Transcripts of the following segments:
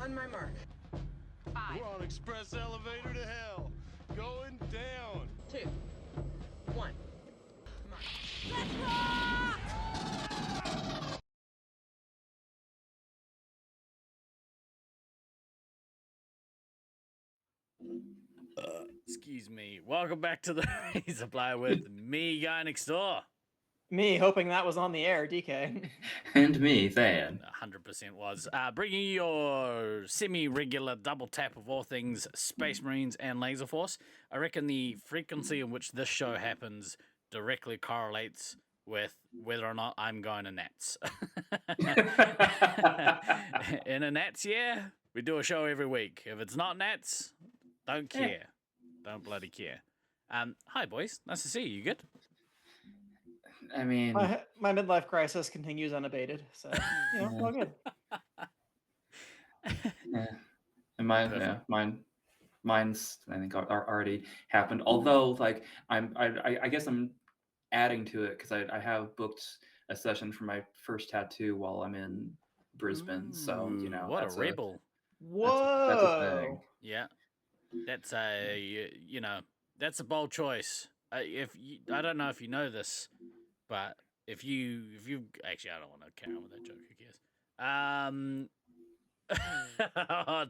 On my mark. 5. We're on express elevator to hell. Going down. 2, 1. Mark. Let's rock! Excuse me. Welcome back to the Resupply with me, guy next door. Me hoping that was on the air, DK. And me, Van. 100% was. Bringing you your semi-regular double tap of all things Space Marines and Laser Force. I reckon the frequency in which this show happens directly correlates with whether or not I'm going to Nats. In a Nats year, we do a show every week. If it's not Nats, don't care. Don't bloody care. Hi, boys. Nice to see you. You good? I mean, My midlife crisis continues unabated, so all good. and mine's I think are already happened. Although, like, I guess I'm adding to it because I have booked a session for my first tattoo while I'm in Brisbane. So what a rebel! Whoa, that's a thing. Yeah, that's that's a bold choice. If you, I don't know if you know this, but if you actually, I don't want to carry on with that joke. Who cares?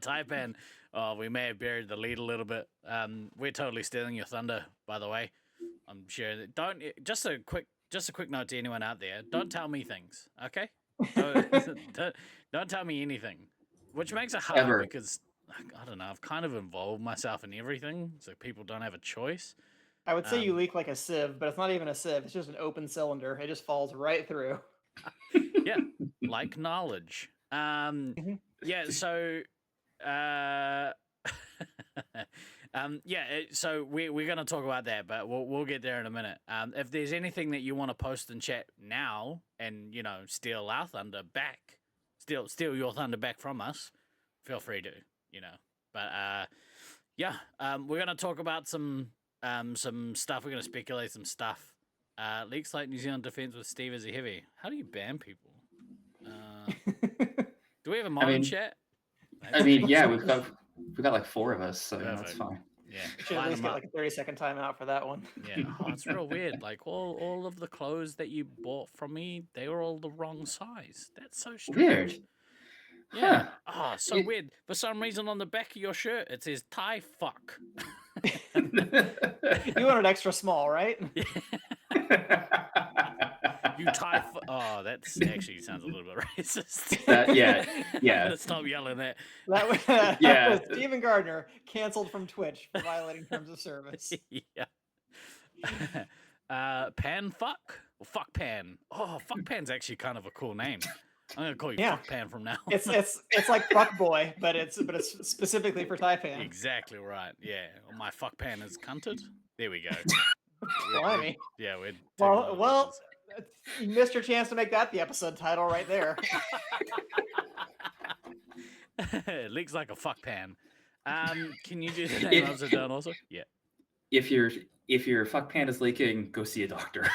Taipan. Oh, we may have buried the lead a little bit. We're totally stealing your thunder, by the way. I'm sure that just a quick note to anyone out there. Don't tell me things, okay? Don't tell me anything, which makes it hard because I don't know. I've kind of involved myself in everything, so people don't have a choice. I would say you leak like a sieve, but it's not even a sieve. It's just an open cylinder. It just falls right through. Yeah, like knowledge. Yeah. So, so we're gonna talk about that, but we'll get there in a minute. If there's anything that you want to post in chat now, and steal our thunder back, steal your thunder back from us, feel free to, But we're gonna talk about some stuff. We're gonna speculate some stuff. Leaks like New Zealand defense with Steve as a heavy. How do you ban people? Do we have a mod in chat? I mean, yeah, we've got like 4 of us, so that's fine. Yeah, Should at least get like a 30-second timeout for that one. Yeah, it's real weird. Like all of the clothes that you bought from me, they were all the wrong size. That's so strange. Weird. Yeah. Oh, so weird. For some reason, on the back of your shirt, it says Thai fuck. You want it extra small, right? You Thai fuck. Oh, that's actually sounds a little bit racist. Yeah. Stop yelling that. That was Stephen Gardner canceled from Twitch for violating terms of service. Yeah. Pan fuck? Well, fuck Pan. Oh, fuck Pan's actually kind of a cool name. I'm gonna call you Fuck Pan from now. It's like Fuck Boy, but it's specifically for Taipan. Exactly right. Yeah. My Fuck Pan is cunted. There we go. Blimey. Yeah, we're well, you missed your chance to make that the episode title right there. It leaks like a fuck pan. Can you do the name upside down also? Yeah. If your fuck pan is leaking, go see a doctor.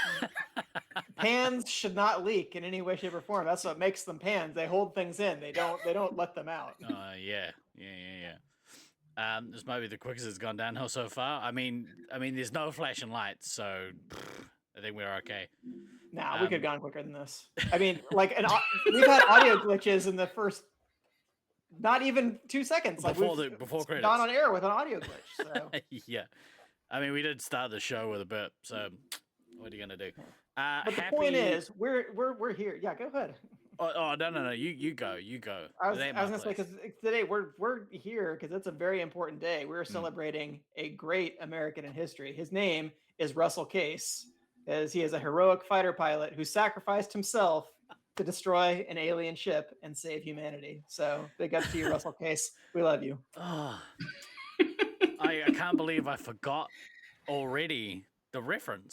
Pans should not leak in any way, shape, or form. That's what makes them pans. They hold things in. They don't let them out. Yeah. This might be the quickest it's gone downhill so far. I mean, there's no flashing lights, so I think we're okay. Nah, we could have gone quicker than this. I mean, we've had audio glitches in the first, not even 2 seconds. Before credits. Gone on air with an audio glitch. So. Yeah, I mean, we did start the show with a bit. So what are you gonna do? But the point is, we're here. Yeah, go ahead. Oh no! You go. I was gonna say because today we're here because it's a very important day. We're celebrating a great American in history. His name is Russell Case, as he is a heroic fighter pilot who sacrificed himself to destroy an alien ship and save humanity. So big up to you, Russell Case. We love you. Oh, I can't believe I forgot already the reference.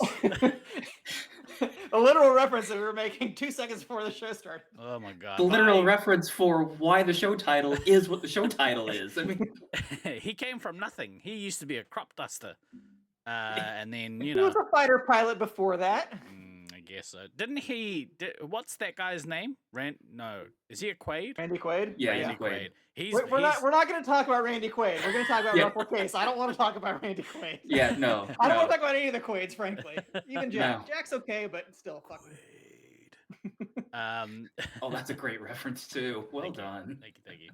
A literal reference that we were making 2 seconds before the show started. Oh my god! The literal reference for why the show title is what the show title is. I mean, he came from nothing. He used to be a crop duster, and then he was a fighter pilot before that. I guess so. Didn't he? What's that guy's name? No, is he a Quaid? Randy Quaid. Yeah, Randy yeah. Quaid. We're not going to talk about Randy Quaid. We're going to talk about Yeah. Russell Case. I don't want to talk about Randy Quaid. Yeah, no. I don't no. want to talk about any of the Quaids, frankly. Even Jack. No. Jack's okay, but still, fuck. Oh, that's a great reference too. Well done. Thank you.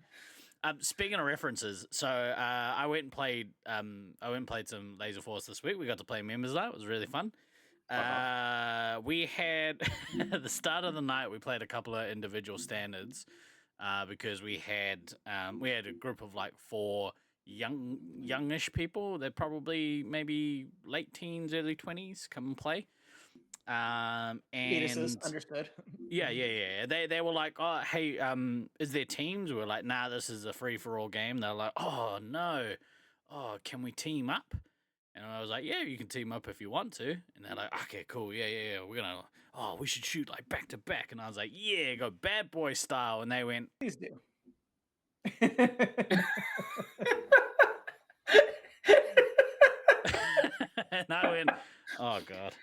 Speaking of references, so I went and played some Laser Force this week. We got to play members night. It was really fun. We had at the start of the night we played a couple of individual standards because we had a group of like 4 youngish people. They're probably maybe late teens, early 20s come and play. And Fetuses, understood. Yeah. They were like, oh, hey, is there teams? We were like, nah, this is a free for all game. They're like, oh no, oh, can we team up? And I was like, yeah, you can team up if you want to. And they're like, okay, cool, yeah. We should shoot like back to back. And I was like, yeah, go bad boy style. And they went, Please do. and I went, oh god.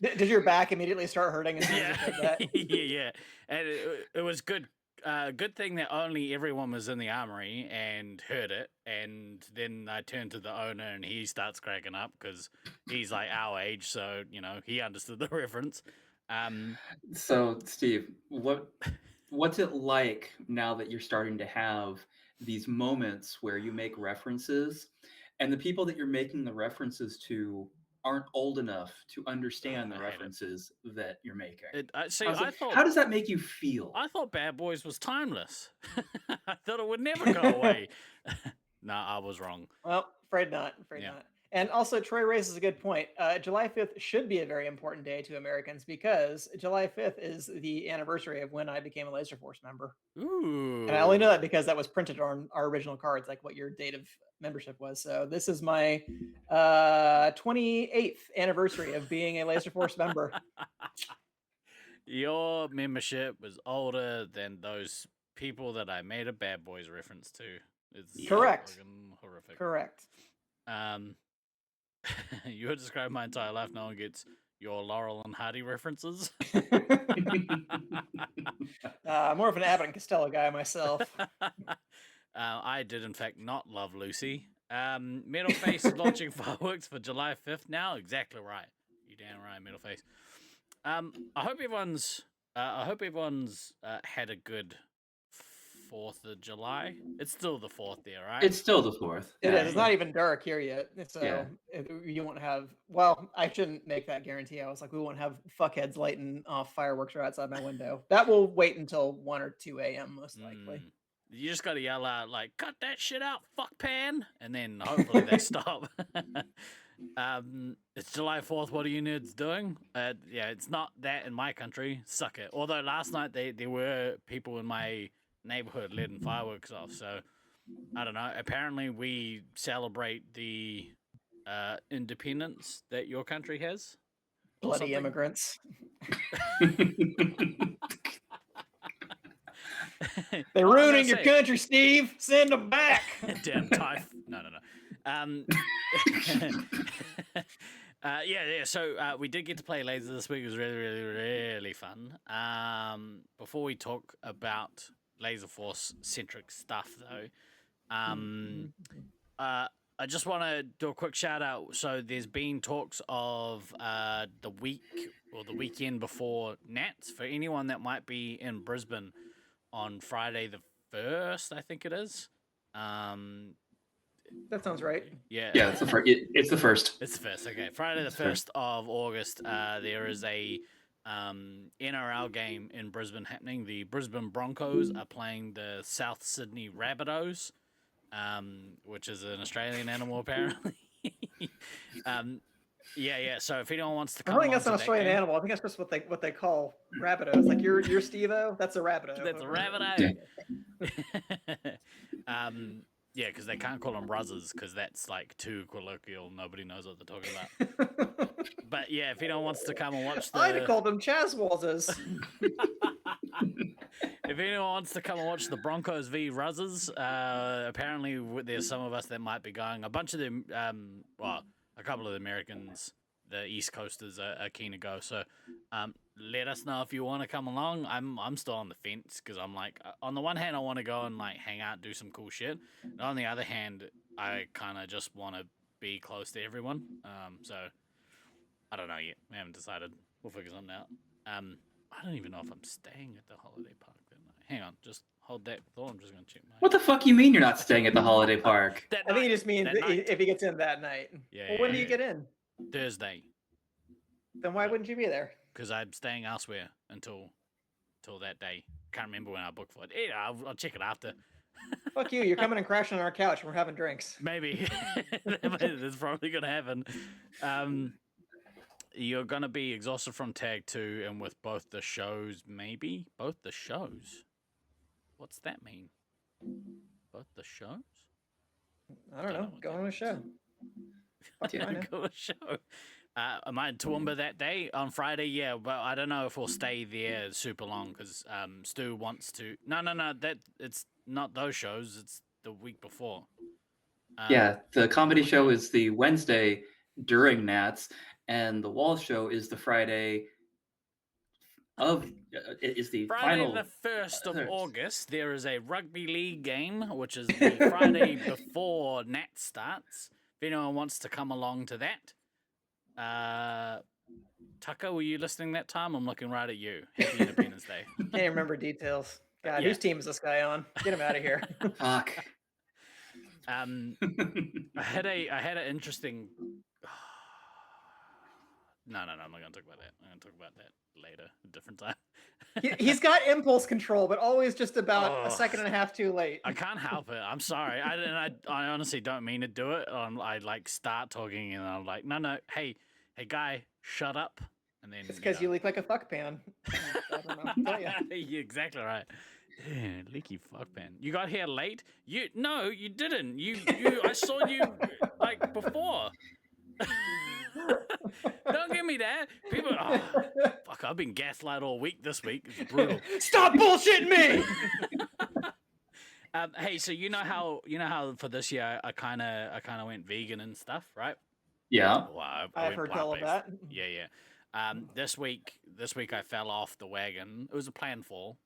Did your back immediately start hurting as soon as you said that? yeah. And it was good. Good thing that only everyone was in the armory and heard it. And then I turned to the owner and he starts cracking up because he's like our age, so he understood the reference. So, Steve, what's it like now that you're starting to have these moments where you make references, and the people that you're making the references to aren't old enough to understand the references that you're making? How does that make you feel? I thought Bad Boys was timeless. I thought it would never go away. No, I was wrong. Well, afraid not. And also, Troy raises a good point. July 5th should be a very important day to Americans because July 5th is the anniversary of when I became a Laser Force member. Ooh. And I only know that because that was printed on our original cards, like what your date of membership was. So this is my 28th anniversary of being a Laser Force member. Your membership was older than those people that I made a Bad Boys reference to. It's Correct. Horrific. Correct. You would describe my entire life. No one gets your Laurel and Hardy references. More of an Abbott and Costello guy myself. I did, in fact, not love Lucy. Metal Face is launching fireworks for July 5th now. Exactly right. You damn right, Metal Face. I hope everyone's had a good 4th of July. It's still the 4th there, right? It's still the 4th. It is. It's not even dark here yet. So you won't have, well, I shouldn't make that guarantee. I was like, we won't have fuckheads lighting off fireworks right outside my window. That will wait until 1 or 2 a.m. most likely. You just got to yell out, like, cut that shit out, fuck pan. And then hopefully they stop. It's July 4th. What are you nerds doing? It's not that in my country. Suck it. Although last night there were people in my neighborhood letting fireworks off. So I don't know. Apparently we celebrate the independence that your country has. Bloody immigrants. They're ruining your country, Steve. Send them back. Damn typh. No. So we did get to play laser this week. It was really, really, really fun. Before we talk about Laser Force centric stuff, though, I just want to do a quick shout out. So there's been talks of the week or the weekend before Nats for anyone that might be in Brisbane on Friday the 1st, I think it is. That sounds right. Yeah. Yeah, it's the first. It's the first. It's the 1st. Okay, Friday the 1st of August. There is a NRL game in Brisbane happening. The Brisbane Broncos are playing the South Sydney Rabbitohs, which is an Australian animal apparently. So if anyone wants to come, I don't think that's an Australian animal. I think that's just what they call Rabbitohs. Like you're Steve-O, that's a Rabbitoh. That's a Rabbitoh. Yeah, because they can't call them Ruzzers because that's like too colloquial. Nobody knows what they're talking about. But yeah, if anyone wants to come and watch I'd have called them Chaswalzers. If anyone wants to come and watch the Broncos v Ruzzers, apparently there's some of us that might be going. A bunch of them, a couple of the Americans the East Coasters are keen to go. So let us know if you want to come along. I'm still on the fence because I'm like, on the one hand, I want to go and like hang out, do some cool shit. And on the other hand, I kind of just want to be close to everyone. So I don't know yet. We haven't decided. We'll figure something out. I don't even know if I'm staying at the holiday park that night. Hang on, just hold that thought. I'm just gonna check my. What the fuck you mean you're not staying at the holiday park? That I think he night, just means that night. if he gets in that night. Yeah, Well, when yeah, do you yeah. get in? Thursday, Then why wouldn't you be there? because I'm staying elsewhere until that day. Can't remember when I booked for it. Yeah, I'll check it after. Fuck you. You're coming and crashing on our couch and we're having drinks. Maybe that's probably gonna happen. You're gonna be exhausted from tag 2 and with both the shows. Maybe both the shows. What's that mean? Both the shows? I don't know. what Go that on a means. show. Fuck Yeah. I know. Go to show. Am I in Toowoomba that day on Friday? Yeah, but I don't know if we'll stay there super long because Stu wants to. No. That it's not those shows. It's the week before. Yeah, the comedy show is the Wednesday during Nats, and the wall show is the Friday of is the Friday final. the 1st of Thursday. August, there is a rugby league game, which is the Friday before Nat starts. If anyone wants to come along to that. Tucker, were you listening that time? I'm looking right at you. Happy Independence Day. Can't even remember details. God, Yeah. whose team is this guy on? Get him out of here. Fuck. I had an interesting. No, I'm not gonna talk about that. I'm gonna talk about that later, a different time. He's got impulse control, but always just about Oh. a second and a half too late. I can't help it. I'm sorry. I honestly don't mean to do it. I like start talking and I'm like, no, hey guy, shut up. And then It's because you look like a fuck pan. I don't know what to tell ya. You're exactly right. Yeah, leaky fuck pan. You got here late? No, you didn't. You I saw you like before. Don't give me that. People fuck, I've been gaslight all week this week. It's brutal. Stop bullshitting me! Hey, so you know how for this year I kind of went vegan and stuff, right? Yeah. Well, I've went heard tell of plant-based. that. Yeah. This week I fell off the wagon. It was a planned fall.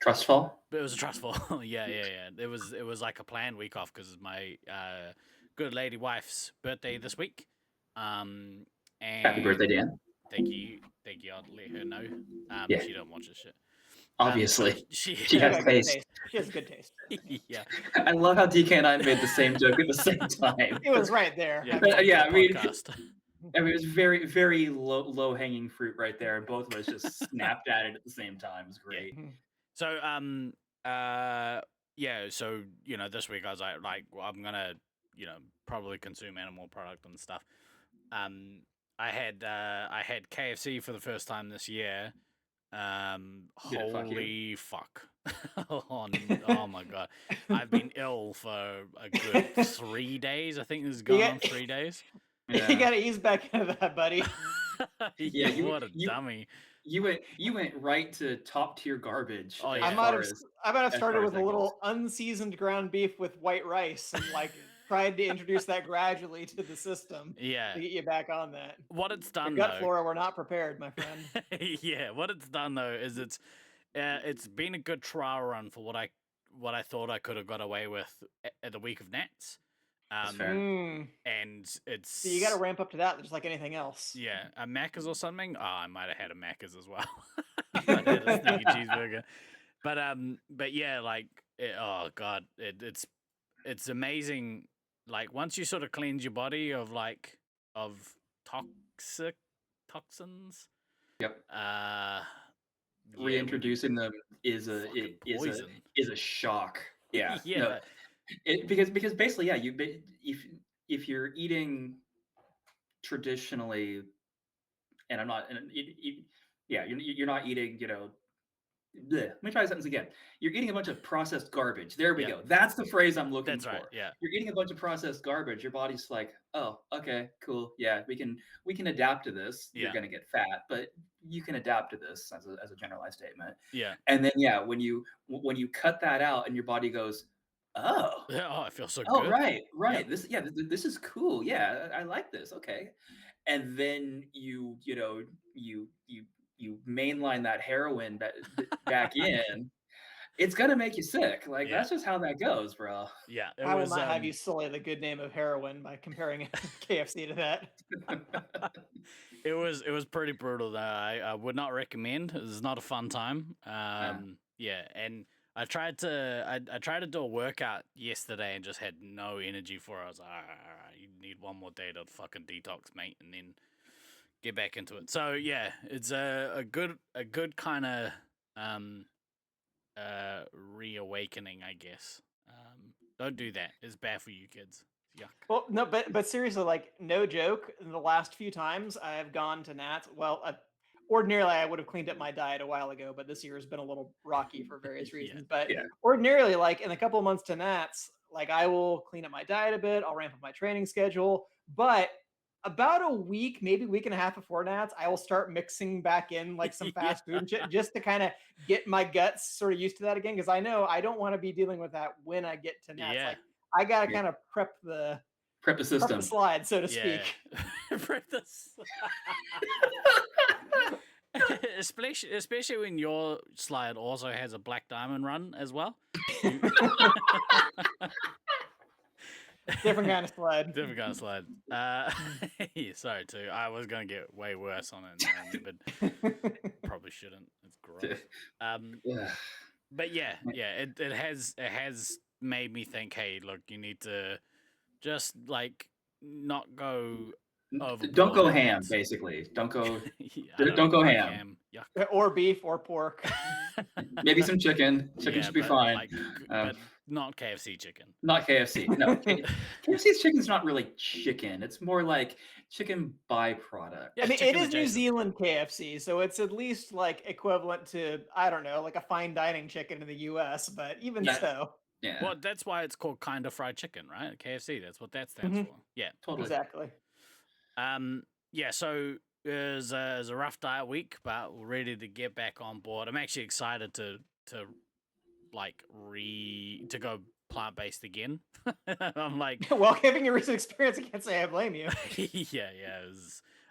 Trust fall. But it was a trust fall. yeah. It was like a planned week off because my good lady wife's birthday this week. And Happy birthday, Dan. Thank you. I'll let her know. Yeah. She don't watch this shit. Obviously. She She has got good taste. She has good taste. yeah. I love how DK and I made the same joke at the same time. It was right there. Yeah. But, yeah, I mean- podcast. I mean, it was very, very low hanging fruit right there, and both of us just snapped at it at the same time. It was great. So so this week I was like well, I'm gonna probably consume animal product and stuff. I had KFC for the first time this year. Did it fuck you? Holy fuck. Oh my god. I've been ill for a good 3 days. I think this has gone on 3 days. Yeah. You gotta ease back into that, buddy. Yeah, what a dummy. You went right to top tier garbage. Oh, as yeah. I far might have as started far as with a that little unseasoned ground beef with white rice and like tried to introduce that gradually to the system Yeah. to get you back on that. What it's Your done gut though. flora were not prepared, my friend. Yeah, what it's done though is it's been a good trial run for what I thought I could have got away with at the week of Nats. That's fair. And it's So you got to ramp up to that, just like anything else. yeah, a Macca's or something. Oh, I might have had a Macca's as well. I might have had a sneaky cheeseburger, but yeah, like oh god, it's amazing. Like once you sort of cleanse your body of toxins. Yep. Yeah, Reintroducing them is a fucking is poison. a shock. Yeah. Yeah. No, because basically, yeah, if you're eating traditionally, and I'm not, and you're not eating, bleh. Let me try that sentence again. You're eating a bunch of processed garbage. There we Yeah. go. That's the phrase I'm looking That's for. right. Yeah. You're eating a bunch of processed garbage. Your body's like, oh, okay, cool. Yeah, we can adapt to this. Yeah. You're gonna get fat, but you can adapt to this as a generalized statement. Yeah. And then when you cut that out and your body goes, oh, Oh, I feel so oh, good. right. Yeah. This is cool. Yeah, I like this. Okay. and then you mainline that heroin back in, it's gonna make you sick. Like Yeah. that's just how that goes, bro. Yeah, it I will was not have you sully the good name of heroin by comparing KFC to that. it was pretty brutal though. I would not recommend. It was not a fun time. Yeah, and I tried to do a workout yesterday and just had no energy for it. I was like, all right, you need one more day to fucking detox, mate, and then get back into it. So yeah, it's a good kind of reawakening, I guess. Don't do that. It's bad for you kids. Yuck. Well, no, but seriously, like no joke. In the last few times I have gone to Nats, well, ordinarily I would have cleaned up my diet a while ago, but this year has been a little rocky for various reasons. But Yeah. ordinarily, like in a couple of months to Nats, like I will clean up my diet a bit. I'll ramp up my training schedule, but about a week, maybe week and a half before Nats, I will start mixing back in like some fast food and shit just to kind of get my guts sort of used to that again. Because I know I don't want to be dealing with that when I get to Nats. Yeah. Like I gotta kind of prep the System. slide, so to Yeah. speak. Prep the especially when your slide also has a black diamond run as well. Different kind of slide. Different kind of slide. Yeah, sorry too. I was gonna get way worse on it, but probably shouldn't. It's gross. But yeah, it has made me think. Hey, look, you need to just like not go overboard. Don't go ham, basically. Don't go. Don't go ham. Yuck. Or beef or pork. Maybe some chicken. Chicken should be fine. Like, but not KFC chicken. Not KFC. No, KFC's chicken's not really chicken. It's more like chicken byproduct. I mean, it is New Zealand KFC, so it's at least like equivalent to, I don't know, like a fine dining chicken in the US, but even so. Yeah. Well, that's why it's called kind of fried chicken, right? KFC, that's what that stands for. Yeah. Totally. Exactly. Yeah, so it was a rough diet week, but we're ready to get back on board. I'm actually excited to go plant-based again. I'm like, well, given your recent experience, I can't say I blame you. yeah.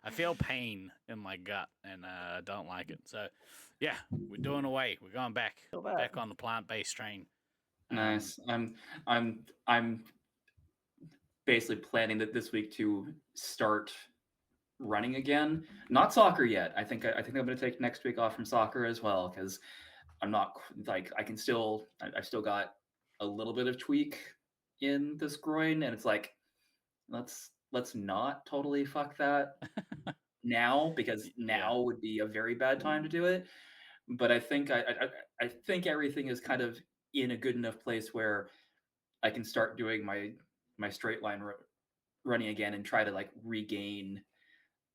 I feel pain in my gut, and I don't like it. So, yeah, we're doing away. We're going back on the plant-based train. Nice. I'm basically planning that this week to start running again. Not soccer yet. I think I'm going to take next week off from soccer as well, because I'm not like I've still got a little bit of tweak in this groin, and it's like let's not totally fuck that now, because now would be a very bad time to do it. But I think I think everything is kind of in a good enough place where I can start doing my straight line running again and try to like regain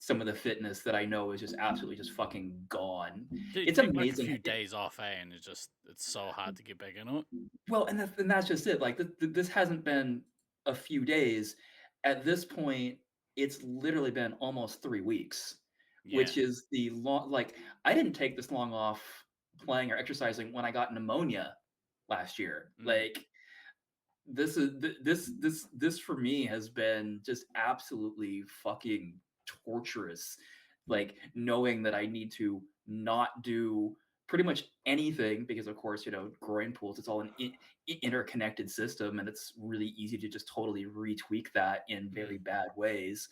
some of the fitness that I know is just absolutely just fucking gone. Dude, it's take amazing. Like a few days off, and it's so hard to get back into it. Well, and that's just it. Like this hasn't been a few days. At this point, it's literally been almost 3 weeks, which is the long. Like I didn't take this long off playing or exercising when I got pneumonia last year. Like this for me has been just absolutely fucking torturous, like knowing that I need to not do pretty much anything, because of course, groin pulls, it's all an interconnected system, and it's really easy to just totally retweak that in very bad ways.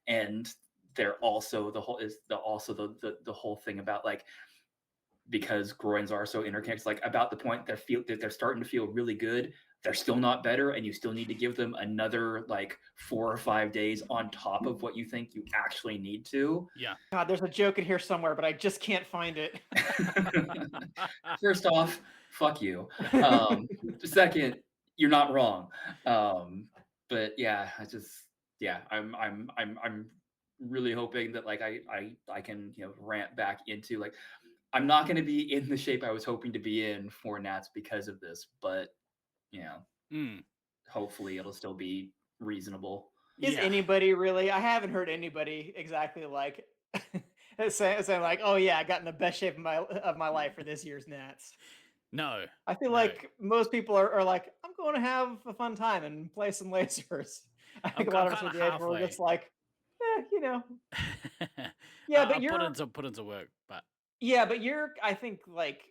And they're also the whole thing about like, because groins are so interconnected, like about the point that they're starting to feel really good, they're still not better, and you still need to give them another like 4 or 5 days on top of what you think you actually need to. Yeah. God, there's a joke in here somewhere, but I just can't find it. First off, fuck you. Second, you're not wrong. But yeah, I'm really hoping that like I can ramp back into like, I'm not going to be in the shape I was hoping to be in for Nats because of this, but hopefully it'll still be reasonable. Is anybody really? I haven't heard anybody exactly like saying like, "Oh yeah, I got in the best shape of my life for this year's Nats." No, I feel like most people are like, "I'm going to have a fun time and play some lasers." I think a lot of us are the age where we're just like, you know, yeah, but I'll you're put into work, but yeah, but you're I think like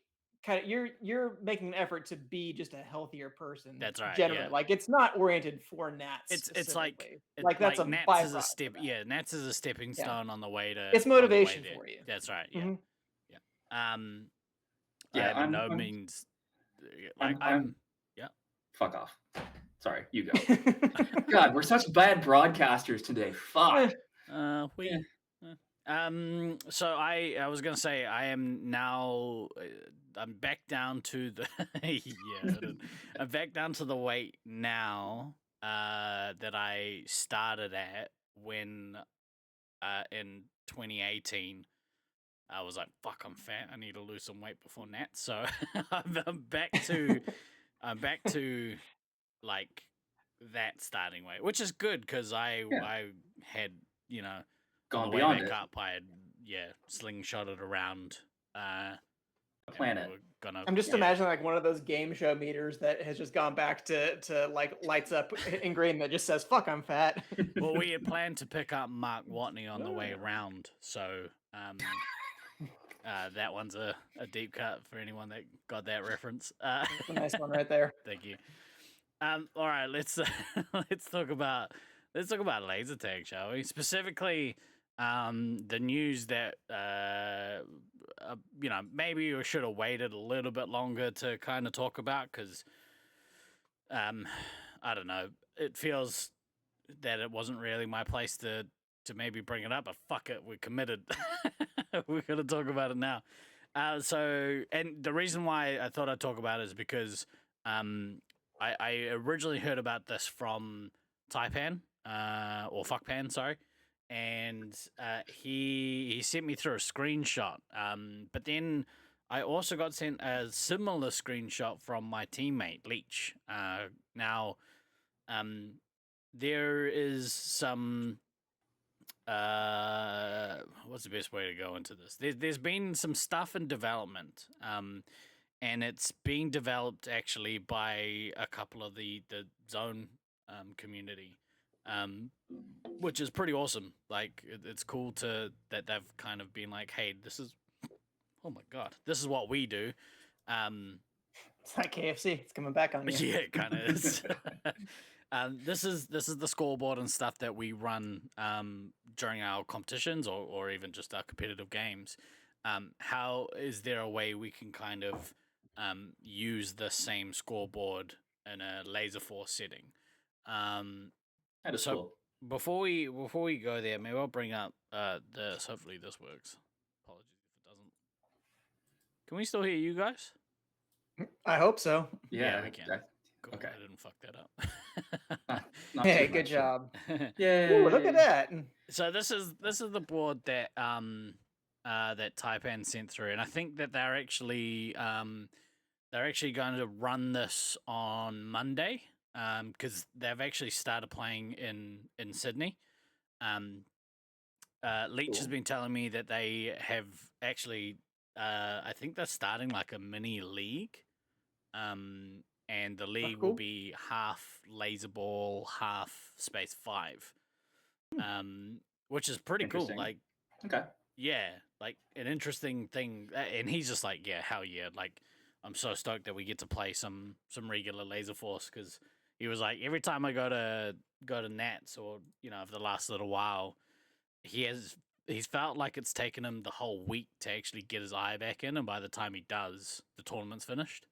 kind of you're making an effort to be just a healthier person that's right. generally. Yeah, Like it's not oriented for Nats it's like specifically. Like that's like a Nats is a byproduct step. of that. Yeah, Nats is a stepping Yeah, stone on it's the way motivation there. for you. That's right. Yeah, Hmm. yeah. I Yeah, by no means like I'm yeah. fuck off. Sorry, you go. God, we're such bad broadcasters today. Fuck. We. So I was gonna say I am now. I'm back down to the yeah. I'm back down to the weight now. That I started at when in 2018. I was like, "Fuck, I'm fat. I need to lose some weight before Nat." So I'm back to I'm back to like that starting weight, which is good because Yeah, I had you know on the gone way beyond back it. up I had slingshotted around, The and we planet. were gonna I'm just Yeah. imagining like one of those game show meters that has just gone back to like lights up in green that just says "fuck, I'm fat." Well, we had planned to pick up Mark Watney on the way around, so that one's a deep cut for anyone that got that reference. That's a nice one right there. Thank you. All right, let's let's talk about laser tag, shall we? Specifically, the news that maybe you should have waited a little bit longer to kind of talk about because I don't know. It feels that it wasn't really my place to maybe bring it up, but fuck it, we're committed. We're gonna talk about it now. And the reason why I thought I'd talk about it is because I originally heard about this from Taipan, or Fuckpan, sorry, and he sent me through a screenshot. But then I also got sent a similar screenshot from my teammate Leech. Now, there is some. What's the best way to go into this? There's been some stuff in development, and it's being developed actually by a couple of the zone community, which is pretty awesome. Like it's cool that they've kind of been like, hey, this is oh my god, this is what we do. It's like KFC. It's coming back on you. Yeah, it kind of is. This is the scoreboard and stuff that we run during our competitions or even just our competitive games. How is there a way we can kind of use the same scoreboard in a laser force setting? That is So cool. before we go there, maybe I'll bring up this. Hopefully this works. Apologies if it doesn't. Can we still hear you guys? I hope so. Yeah, we can. Cool. Okay. I didn't fuck that up. Not Hey, too good much. job. Yeah. Ooh, look at that. So this is the board that that Taipan sent through, and I think that they're actually going to run this on Monday because they've actually started playing in Sydney. Leach has Cool. been telling me that they have actually I think they're starting like a mini league. And the league will cool. be half laser ball, half space 5. Which is pretty cool. Interesting. Like, Okay. yeah, like an interesting thing. And he's just like, yeah, hell yeah. Like, I'm so stoked that we get to play some regular laser force because he was like, every time I go to Nats or for the last little while, he's felt like it's taken him the whole week to actually get his eye back in, and by the time he does, the tournament's finished.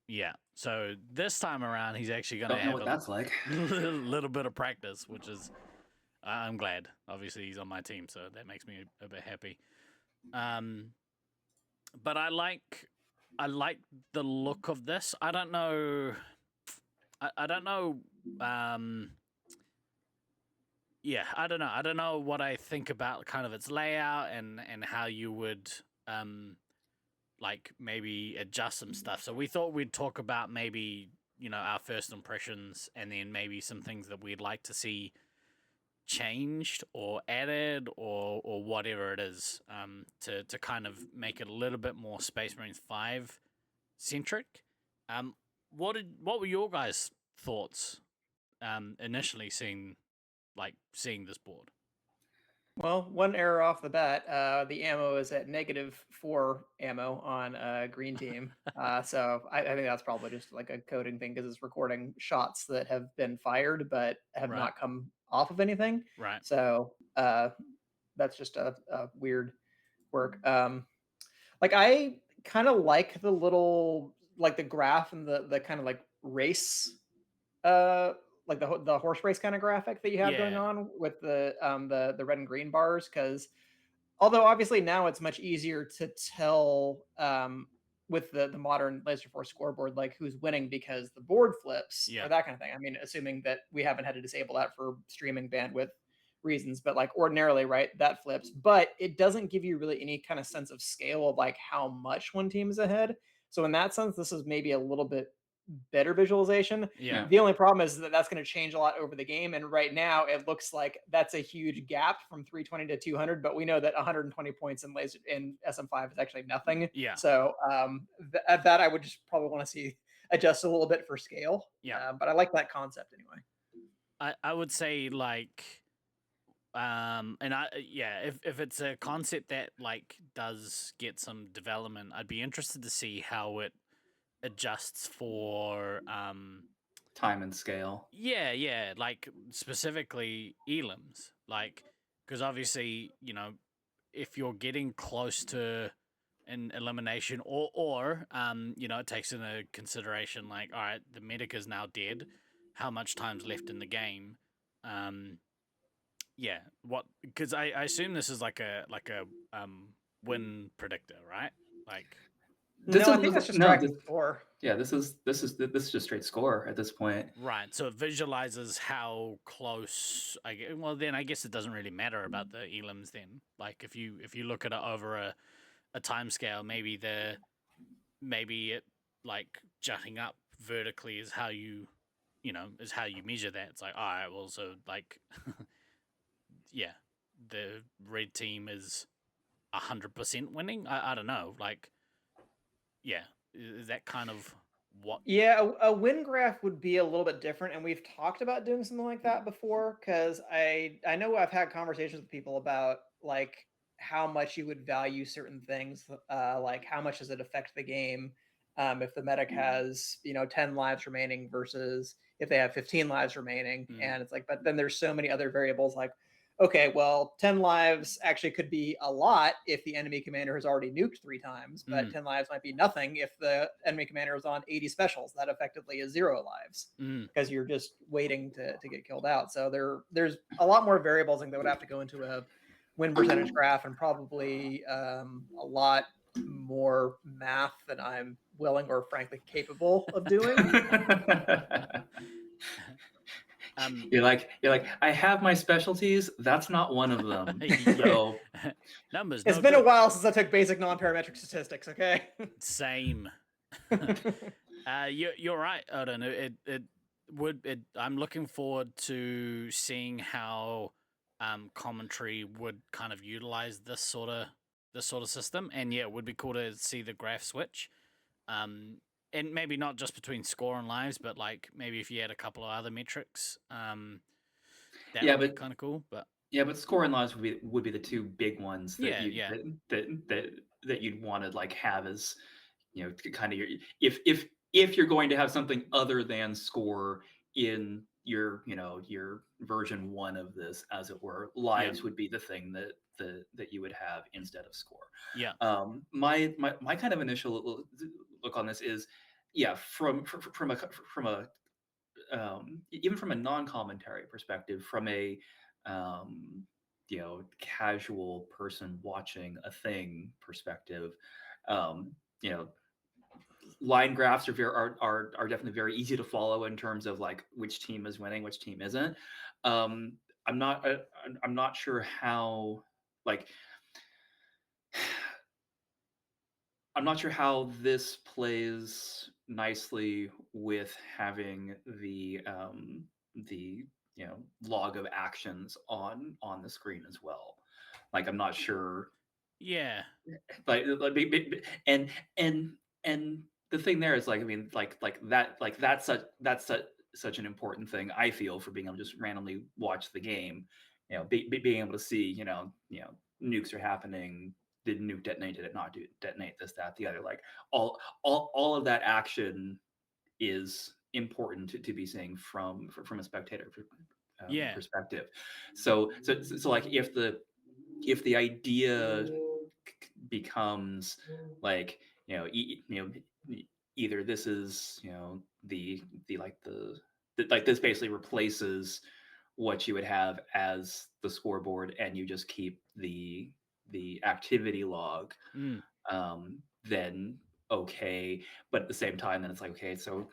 Yeah. So this time around, he's actually going to Don't know have what that's like. little bit of practice, which is I'm glad. Obviously, he's on my team, so that makes me a bit happy. But I like the look of this. I don't know. I don't know. Yeah, I don't know. I don't know what I think about kind of its layout and how you would like maybe adjust some stuff. So we thought we'd talk about maybe our first impressions and then maybe some things that we'd like to see changed or added or whatever it is to kind of make it a little bit more Space Marines 5 centric. What were your guys' thoughts initially seeing like seeing this board. Well, one error off the bat. The ammo is at -4 ammo on green team. So I think that's probably just like a coding thing because it's recording shots that have been fired but have Right. not come off of anything. Right. So that's just a weird work. Like I kind of like the little like the graph and the kind of like race like the horse race kind of graphic that you have going Yeah. on with the red and green bars, because although obviously now it's much easier to tell with the modern laser force scoreboard like who's winning because the board flips Yeah. or that kind of thing. I mean, assuming that we haven't had to disable that for streaming bandwidth reasons, but like ordinarily, right, that flips, but it doesn't give you really any kind of sense of scale of like how much one team is ahead. So in that sense, this is maybe a little bit better visualization. Yeah. The only problem is that that's going to change a lot over the game. And right now it looks like that's a huge gap from 320 to 200, but we know that 120 points in SM5 is actually nothing. Yeah. So that I would just probably want to see adjust a little bit for scale. Yeah. But I like that concept anyway. I would say like and if it's a concept that like does get some development, I'd be interested to see how it adjusts for time and scale. Yeah, like specifically elims, like because obviously if you're getting close to an elimination or it takes into consideration like, all right, the medic is now dead, how much time's left in the game. What, because I assume this is like a win predictor, right? Like I think that's just tracking score. Yeah, this is just straight score at this point. Right. So it visualizes how close. Then I guess it doesn't really matter about the elims. Then, like if you look at it over a time scale, maybe it like jutting up vertically is how you measure that. It's like, all right, well, so like, yeah, the red team is 100% winning. I don't know, like, yeah, is that kind of what? Yeah, a win graph would be a little bit different, and we've talked about doing something like that before. Because I know I've had conversations with people about like how much you would value certain things, like how much does it affect the game if the medic has 10 lives remaining versus if they have 15 lives remaining, and it's like, but then there's so many other variables like. Okay, well, 10 lives actually could be a lot if the enemy commander has already nuked 3 times, but 10 lives might be nothing if the enemy commander is on 80 specials. That effectively is 0 lives because you're just waiting to get killed out. So there's a lot more variables that would have to go into a win percentage graph and probably a lot more math than I'm willing or frankly capable of doing. You're like, I have my specialties. That's not one of them. So numbers. It's been a while since I took basic non-parametric statistics. Okay. Same. You're right, Odin. I'm looking forward to seeing how commentary would kind of utilize this sort of system, and yeah, it would be cool to see the graph switch. And maybe not just between score and lives, but like maybe if you had a couple of other metrics, that would be kind of cool. But but score and lives would be the two big ones that that you'd want to like have as kind of your if you're going to have something other than score in your your version 1 of this, as it were, lives would be the thing that you would have instead of score. Yeah. My kind of initial look on this is, from a even from a non-commentary perspective, from a casual person watching a thing perspective, line graphs are definitely very easy to follow in terms of like which team is winning, which team isn't. I'm not sure how like. I'm not sure how this plays nicely with having the log of actions on the screen as well. Like I'm not sure. Yeah. And the thing there is like, I mean, like that's such an important thing, I feel, for being able to just randomly watch the game. Being able to see, nukes are happening. Did nuke detonate? Did it not detonate? This, that, the other. Like all of that action is important to be seeing from a spectator perspective. So like if the idea becomes like either this is the like this basically replaces what you would have as the scoreboard, and you just keep the activity log, then okay. But at the same time, then it's like, okay, so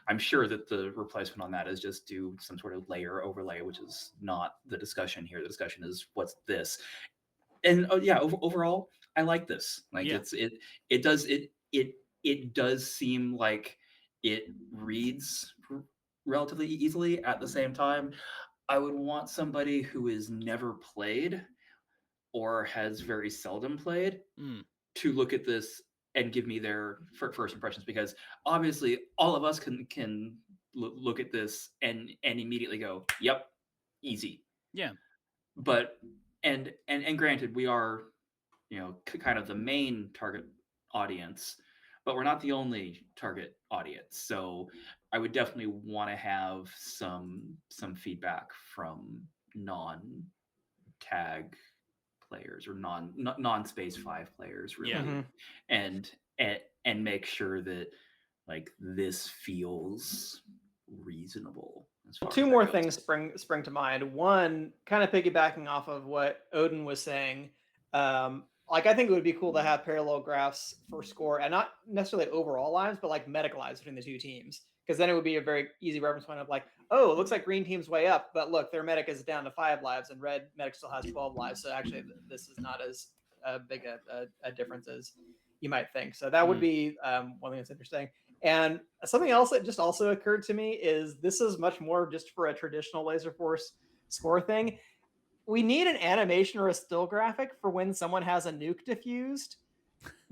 I'm sure that the replacement on that is just do some sort of layer overlay, which is not the discussion here. The discussion is what's this. And overall, I like this. Like it does seem like it reads relatively easily. At the same time, I would want somebody who is never played or has very seldom played to look at this and give me their first impressions, because obviously all of us can look at this and immediately go, yep, easy. Yeah. But and granted, we are kind of the main target audience, but we're not the only target audience. So I would definitely want to have some feedback from non-tag players or non-Space 5 players, really. And make sure that like this feels reasonable. Two more things spring to mind. One, kind of piggybacking off of what Odin was saying, like I think it would be cool to have parallel graphs for score, and not necessarily overall lives, but like medical lives between the two teams, because then it would be a very easy reference point of like, oh, it looks like green team's way up, but look, their medic is down to 5 lives, and red medic still has 12 lives. So actually, this is not as big a difference as you might think. So that would be one thing that's interesting. And something else that just also occurred to me is this is much more just for a traditional Laser Force score thing. We need an animation or a still graphic for when someone has a nuke diffused,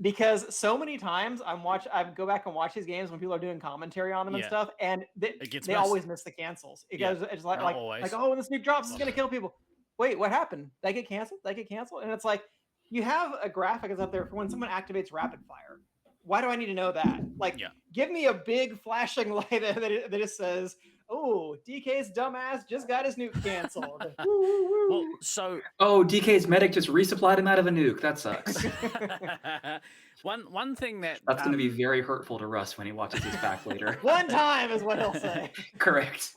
because so many times I go back and watch these games when people are doing commentary on them and stuff, and they always miss the cancels. It's like oh, when this nuke drops, it's gonna kill people. Wait, what happened? They get canceled? And it's like, you have a graphic that's up there for when someone activates rapid fire. Why do I need to know that? Like, give me a big flashing light that just says, oh, DK's dumbass just got his nuke canceled. Well, so DK's medic just resupplied him out of a nuke. That sucks. one thing that's going to be very hurtful to Russ when he watches this back later. One time is what he'll say. Correct.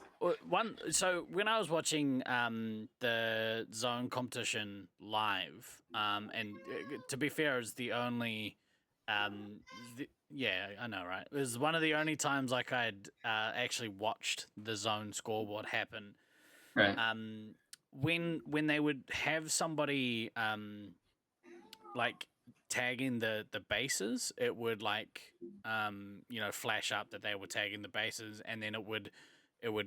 So when I was watching the zone competition live, and to be fair, is the only yeah, I know, right? It was one of the only times like I'd actually watched the zone scoreboard happen. Right. When they would have somebody like tagging the bases, it would like flash up that they were tagging the bases, and then it would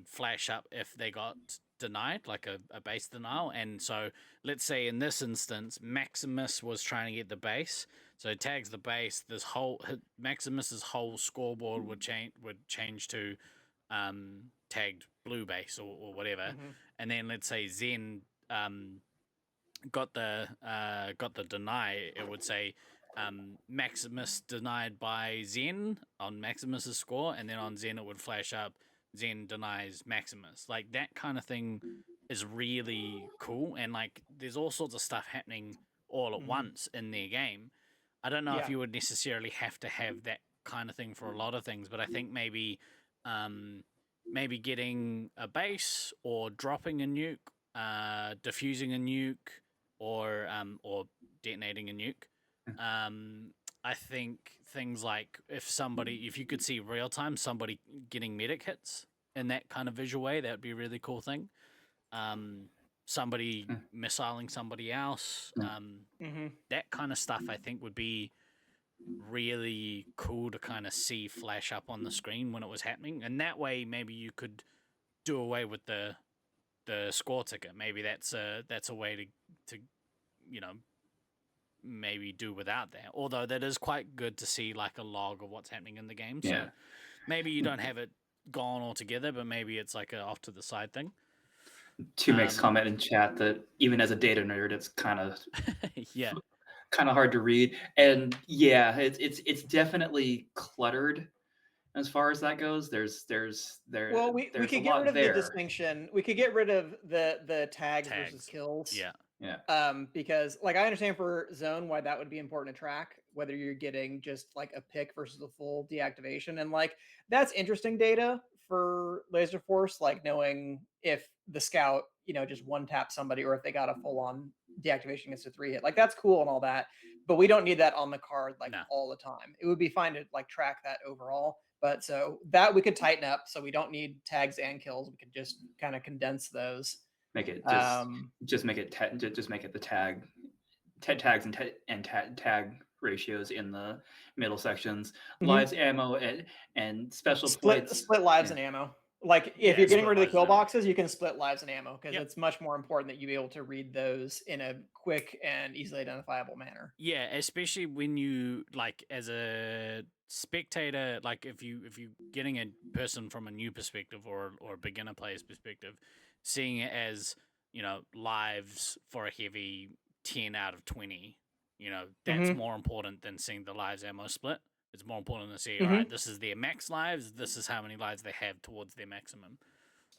flash up if they got denied, like a base denial. And so let's say in this instance, Maximus was trying to get the base. So it tags the base. Maximus's whole scoreboard would change to tagged blue base or whatever. And then let's say Zen got the deny. It would say Maximus denied by Zen on Maximus's score, and then on Zen it would flash up Zen denies Maximus. Like, that kind of thing is really cool, and like there's all sorts of stuff happening all at once in their game. I don't know if you would necessarily have to have that kind of thing for a lot of things, but I think maybe getting a base or dropping a nuke, diffusing a nuke, or detonating a nuke. I think things like if you could see real time somebody getting medic hits in that kind of visual way, that would be a really cool thing. Somebody missiling somebody else, that kind of stuff I think would be really cool to kind of see flash up on the screen when it was happening. And that way maybe you could do away with the score ticker. Maybe that's a way to maybe do without that. Although that is quite good to see like a log of what's happening in the game. So maybe you don't have it gone altogether, but maybe it's like a off to the side thing. Two makes comment in chat that even as a data nerd, it's kind of Yeah. hard to read. And yeah, it's definitely cluttered as far as that goes. There's Well, we there's a could get lot rid of there. the distinction. We could get rid of the tags versus Tags. kills. Yeah. Because like I understand for zone why that would be important to track, whether you're getting just like a pick versus a full deactivation, and like that's interesting data for Laser Force, like knowing if the scout, just one tap somebody or if they got a full on deactivation against a 3-hit. Like that's cool and all that, but we don't need that on the card like No. all the time. It would be fine to like track that overall. But so that we could tighten up, so we don't need tags and kills. We could just kind of condense those. Make it just make it the tags and tag ratios in the middle sections. Lives, ammo, and special plates. Split lives and ammo. Like if you're getting rid of the kill boxes, you can split lives and ammo because it's much more important that you be able to read those in a quick and easily identifiable manner. Yeah, especially when you like as a spectator, like if you getting a person from a new perspective or a beginner player's perspective, seeing it as lives for a heavy 10 out of 20, that's more important than seeing the lives ammo split. It's more important to see, all right, this is their max lives, this is how many lives they have towards their maximum.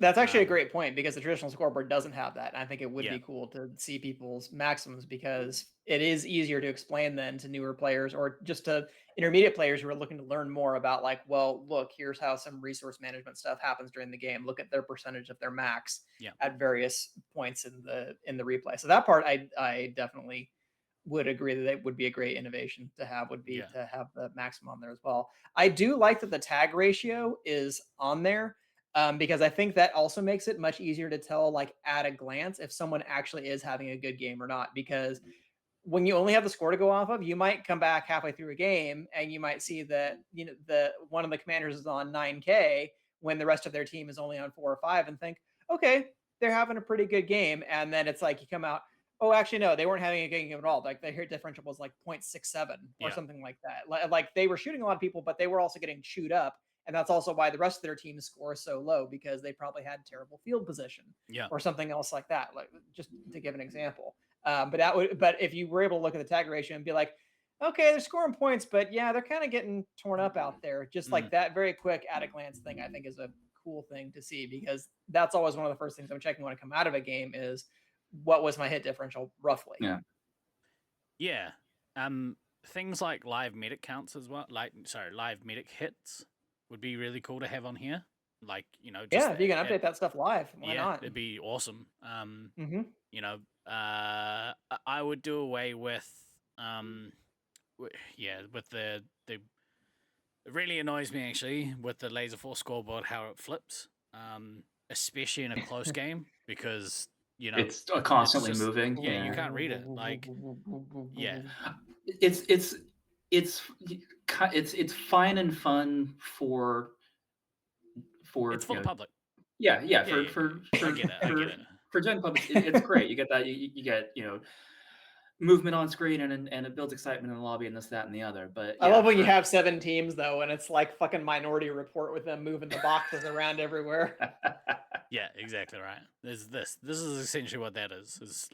That's actually a great point because the traditional scoreboard doesn't have that. And I think it would be cool to see people's maximums because it is easier to explain then to newer players or just to intermediate players who are looking to learn more about like, well, look, here's how some resource management stuff happens during the game. Look at their percentage of their max at various points in the replay. So that part I definitely would agree that it would be a great innovation to have to have the maximum on there as well. I do like that the tag ratio is on there. Because I think that also makes it much easier to tell, like at a glance, if someone actually is having a good game or not. Because when you only have the score to go off of, you might come back halfway through a game and you might see that the one of the commanders is on 9K when the rest of their team is only on 4 or 5, and think, okay, they're having a pretty good game. And then it's like you come out, oh, actually no, they weren't having a good game at all. Like their hit differential was like 0.67 or something like that. Like they were shooting a lot of people, but they were also getting chewed up. And that's also why the rest of their team score so low because they probably had terrible field position or something else like that. Like just to give an example. But if you were able to look at the tag ratio and be like, okay, they're scoring points, but yeah, they're kind of getting torn up out there. Just like that very quick at a glance thing, I think is a cool thing to see because that's always one of the first things I'm checking when I come out of a game is what was my hit differential roughly. Yeah. Things like live medic counts as well. Live medic hits would be really cool to have on here. Like, just if you can update that stuff live, why not? It'd be awesome. I would do away with with the it really annoys me actually with the Laser Force scoreboard how it flips. Especially in a close game because it's constantly moving. Yeah, you can't read it. Like it's fine and fun for it's for the public. For general public, it's great. You get that. You get movement on screen and it builds excitement in the lobby and this, that, and the other. But I love when you have 7 teams though, and it's like fucking Minority Report with them moving the boxes around everywhere. Yeah, exactly right. There's this. This is essentially what that is. Is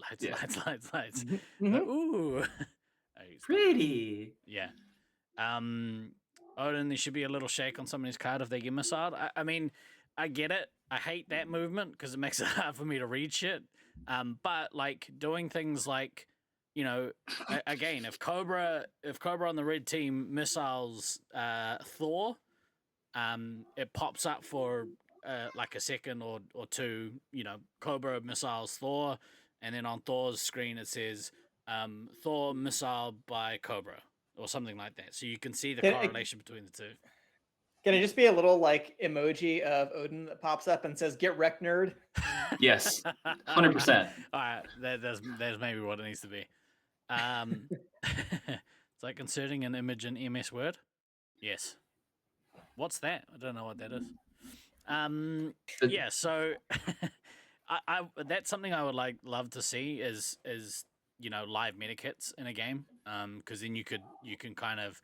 lights. Ooh, pretty. Yeah. Odin, there should be a little shake on somebody's card if they get missiled. I mean, I get it. I hate that movement because it makes it hard for me to read shit. But like doing things like, again, if Cobra on the red team missiles Thor, it pops up for like a second or two. Cobra missiles Thor, and then on Thor's screen it says Thor missile by Cobra or something like that. So you can see the correlation between the two. Can it just be a little like emoji of Odin that pops up and says "Get wrecked, nerd"? Yes, 100%. All right, that's maybe what it needs to be. It's like inserting an image in MS Word. Yes. What's that? I don't know what that is. Yeah. So, I that's something I would love to see is live medikits in a game. Because then you can kind of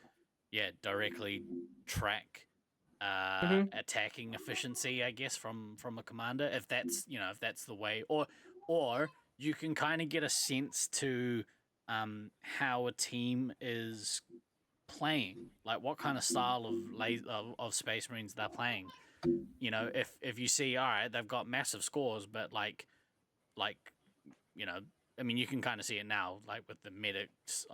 directly track attacking efficiency, I guess, from a commander, if that's if that's the way, or you can kind of get a sense to how a team is playing, like what kind of style of Space Marines they're playing. If you see, all right, they've got massive scores, but like I mean, you can kind of see it now, like with the medics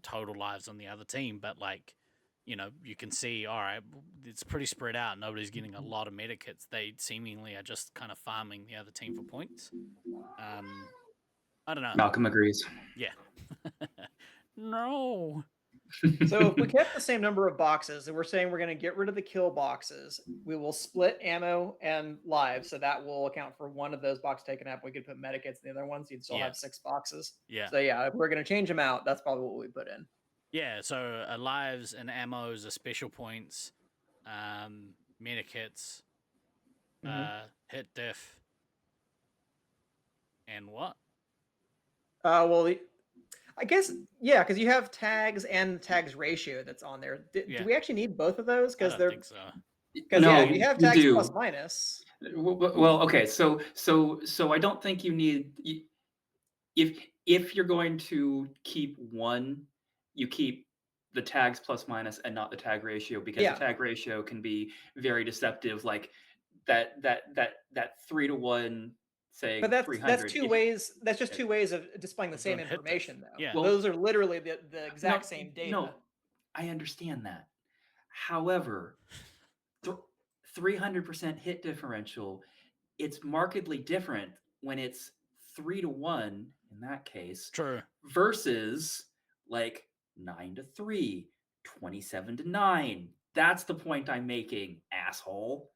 total lives on the other team, but like you can see, all right, it's pretty spread out. Nobody's getting a lot of medikits. They seemingly are just kind of farming the other team for points. I don't know. Malcolm agrees. Yeah. No. So if we kept the same number of boxes, and we're saying we're going to get rid of the kill boxes, we will split ammo and lives, so that will account for one of those boxes taken up. We could put medikits in the other ones. You'd still have 6 boxes. Yeah. So yeah, if we're going to change them out, that's probably what we put in. Yeah. So lives and ammos are special points, medikits, hit diff, and what? Well, I guess, yeah, because you have tags and tags ratio that's on there. Do we actually need both of those? Because they're think so. Because No, you have you tags do. plus minus. Well, okay. So I don't think you need if you're going to keep one, you keep the tags plus minus and not the tag ratio, because the tag ratio can be very deceptive. Like that 3-to-1. Say, But that's 300. two ways. That's just two ways of displaying the same doing hit information, though. Yeah. Well, those are literally the exact same data. No, I understand that. However, 300% hit differential, it's markedly different when it's 3-to-1 in that case. True. Versus like 9-to-3, 27-to-9. That's the point I'm making, asshole.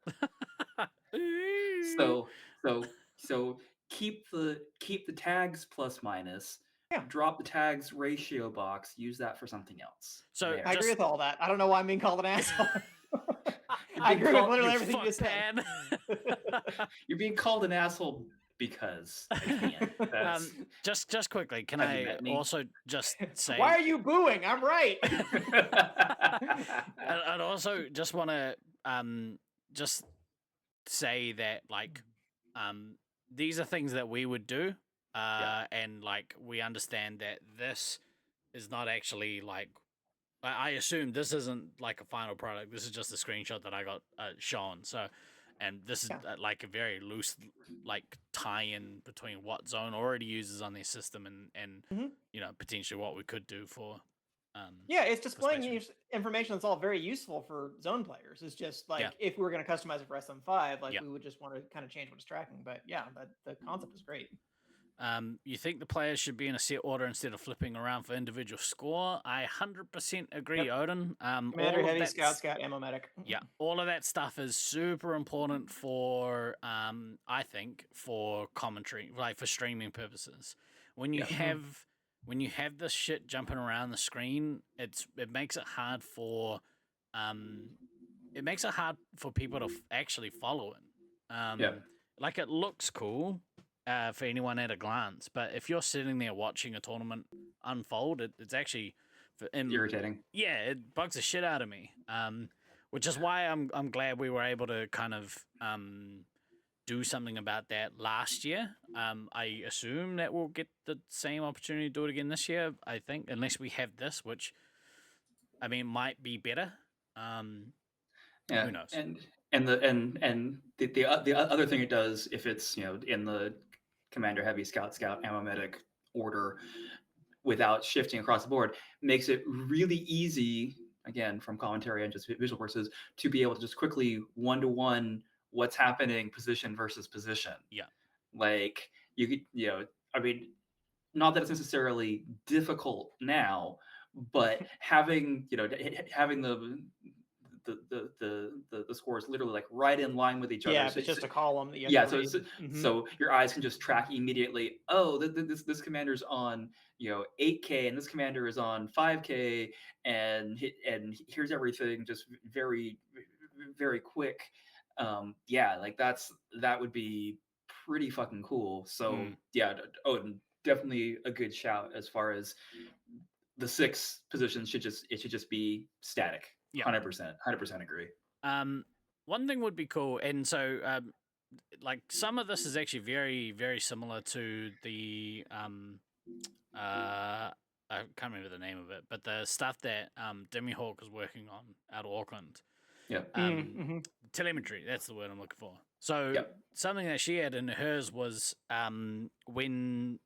So keep the tags plus minus. Drop the tags ratio box. Use that for something else. So I agree with all that. I don't know why I'm being called an asshole. I agree with literally everything you said. You're being called an asshole because I can't. Just quickly, can I also just say, why are you booing? I'm right. I'd also just want to just say that like these are things that we would do, and like we understand that this is not actually like, I assume this isn't like a final product. This is just a screenshot that I got shown. So, and this is like a very loose like tie-in between what Zone already uses on their system and potentially what we could do for. It's displaying information that's all very useful for Zone players. It's just like if we were going to customize it for SM5, like we would just want to kind of change what it's tracking. But the concept is great. You think the players should be in a set order instead of flipping around for individual score? I 100% agree, Odin. Commander, heavy, scout, ammo, medic. Yeah, all of that stuff is super important for, I think, for commentary, like for streaming purposes. When you have this shit jumping around the screen, it makes it hard for people to actually follow it. Like it looks cool for anyone at a glance, but if you're sitting there watching a tournament unfold, it's actually irritating. Yeah, it bugs the shit out of me. Which is why I'm glad we were able to kind of do something about that last year. I assume that we'll get the same opportunity to do it again this year. I think, unless we have this, which I mean might be better. Who knows? And the other thing it does, if it's in the Commander, Heavy, Scout, Ammo, Medic order without shifting across the board, makes it really easy, again from commentary and just visual purposes, to be able to just quickly 1-to-1 what's happening position versus position. Like you could, I mean, not that it's necessarily difficult now, but having having the scores literally like right in line with each other. Yeah, so it's just a column that you have to read. So your eyes can just track immediately. Oh, this commander's on 8K and this commander is on 5K, and here's everything just very, very quick. Like that would be pretty fucking cool. So definitely a good shout as far as the 6 positions should just be static. 100% agree. One thing would be cool, and so like some of this is actually very, very similar to the I can't remember the name of it, but the stuff that Demi Hawk was working on out of Auckland. Yep. Telemetry, that's the word I'm looking for. So Yep. something that she had in hers was when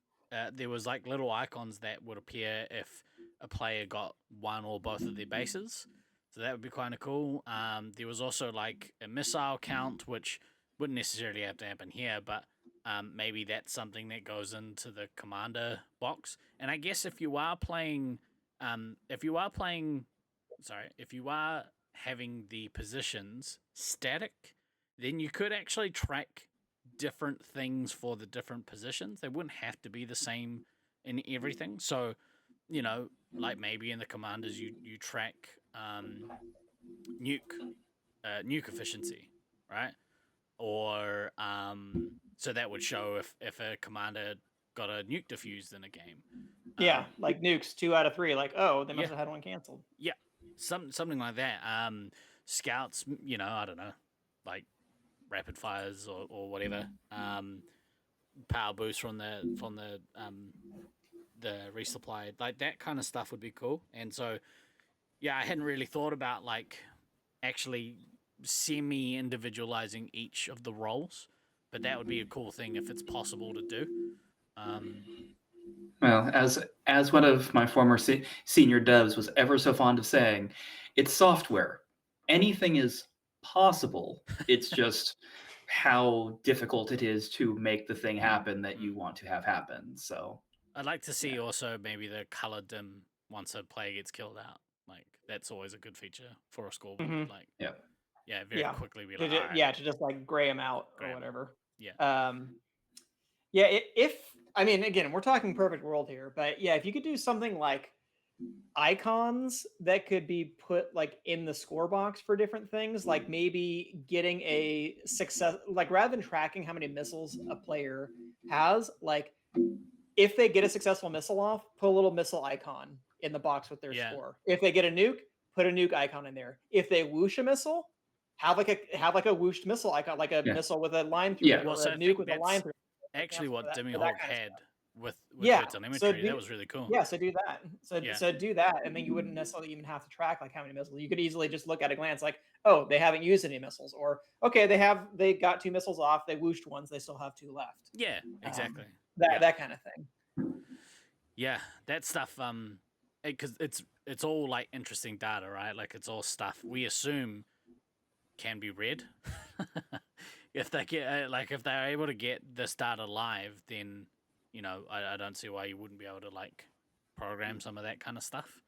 there was like little icons that would appear if a player got one or both of their bases. So that would be kind of cool. There was also like a missile count, which wouldn't necessarily have to happen here, but maybe that's something that goes into the commander box. And I guess if you are having the positions static, then you could actually track different things for the different positions. They wouldn't have to be the same in everything. So, you know, like maybe in the commanders you track nuke efficiency, right? Or so that would show if a commander got a nuke defused in a game. Yeah, like nukes 2 out of 3. Like, oh, they must have had one canceled. Yeah, something like that. Scouts, you know, I don't know, like rapid fires or whatever. Power boost from the resupply, like that kind of stuff would be cool. And so, yeah, I hadn't really thought about like actually semi-individualizing each of the roles, but that would be a cool thing if it's possible to do. Well, as one of my former senior devs was ever so fond of saying, it's software. Anything is possible. It's just how difficult it is to make the thing happen that you want to have happen. So I'd like to see also maybe the color dim once a player gets killed out. Like that's always a good feature for a scoreboard. Like very quickly be like, to just like gray them out or whatever. Yeah. If I mean, again, we're talking perfect world here, but yeah, if you could do something like icons that could be put like in the score box for different things, like maybe getting a success, like rather than tracking how many missiles a player has, like if they get a successful missile off, put a little missile icon in the box with their score. If they get a nuke, put a nuke icon in there. If they whoosh a missile, have like a whooshed missile icon, like a missile with a line through it, or a nuke with a line through it. Actually, what Demi Hawk had with her telemetry, that was really cool. Yeah, so do that. So do that, and then you wouldn't necessarily even have to track like how many missiles. You could easily just look at a glance, like, oh, they haven't used any missiles, or okay, they got 2 missiles off, they whooshed ones, they still have 2 left. Yeah, exactly. That kind of thing. Yeah, that stuff. Because it's all like interesting data, right? Like it's all stuff we assume can be read. If they get if they're able to get this data live, then you know I don't see why you wouldn't be able to like program some of that kind of stuff.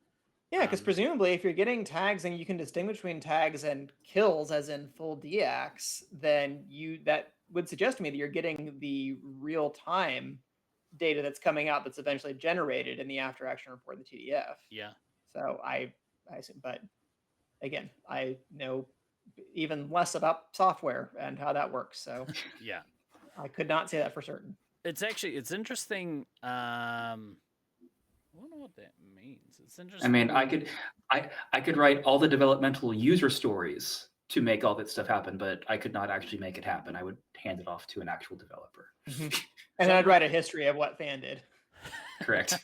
Yeah, because presumably if you're getting tags and you can distinguish between tags and kills, as in full DX, then that would suggest to me that you're getting the real time data that's coming out that's eventually generated in the after action report of the TDF. Yeah. So I assume, but again, I know even less about software and how that works. So yeah, I could not say that for certain. It's interesting. I wonder what that means. It's interesting. I mean, I could write all the developmental user stories to make all that stuff happen, but I could not actually make it happen. I would hand it off to an actual developer. And then I'd write a history of what Fan did. Correct.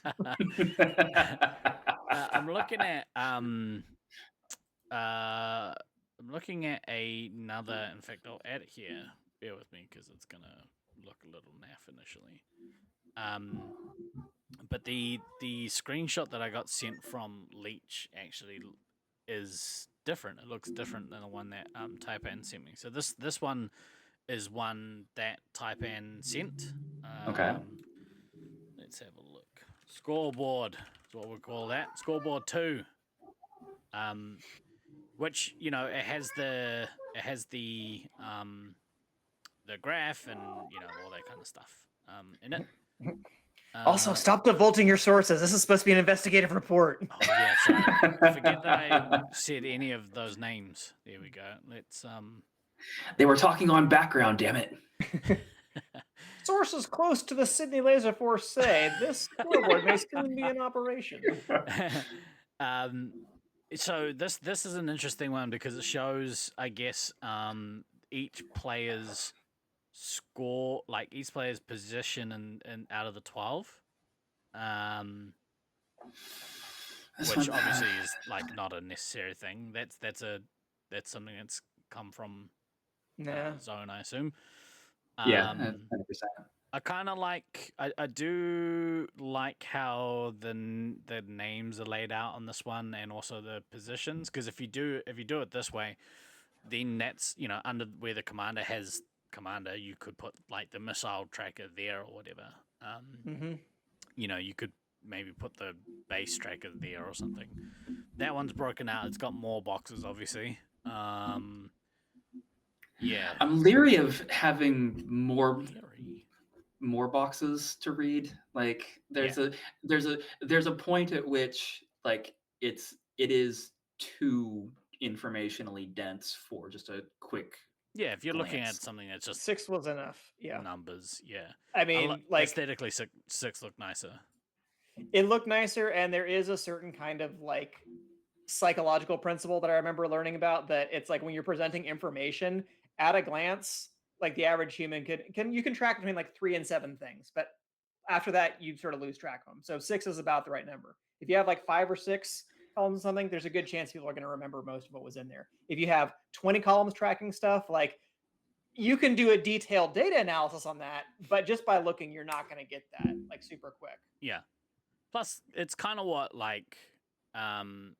I'm looking at another. In fact, I'll add it here. Bear with me because it's gonna look a little naff initially. But the screenshot that I got sent from Leech actually is different. It looks different than the one that Taipan sent me. So this one is one that Taipan sent. Okay. Let's have a look. Scoreboard is what we call that. Scoreboard 2. Which, you know, it has the graph and, you know, all that kind of stuff in it. Also, stop devolting your sources. This is supposed to be an investigative report. Oh, yeah, sorry. Forget that I said any of those names. There we go. Let's They were talking on background, damn it. Sources close to the Sydney Laser Force say this scoreboard may soon be in operation. So this is an interesting one because it shows, I guess, each player's score, like each player's position in out of the 12. Um, This which one- obviously is like not a necessary thing. That's something that's come from Nah. Zone, I assume. Yeah, Um, 100%. I kind of like. I do like how the names are laid out on this one, and also the positions. Because if you do it this way, then that's under where the commander has commander, you could put like the missile tracker there or whatever. Mm-hmm. You could maybe put the base tracker there or something. That one's broken out. It's got more boxes, obviously. Yeah. I'm leery of having more Leery. boxes to read. Like there's a point at which like it is too informationally dense for just a quick Yeah, if you're looking glance. at something that's just 6 was enough. Yeah. numbers, yeah. I mean, like, aesthetically, six look nicer. it looked nicer, and there is a certain kind of like psychological principle that I remember learning about, that it's like when you're presenting information at a glance, like the average human you can track between like 3 and 7 things, but after that you sort of lose track of them. So 6 is about the right number. If you have like 5 or 6 columns or something, there's a good chance people are going to remember most of what was in there. If you have 20 columns tracking stuff, like you can do a detailed data analysis on that, but just by looking, you're not going to get that like super quick. Yeah. Plus, it's kind of what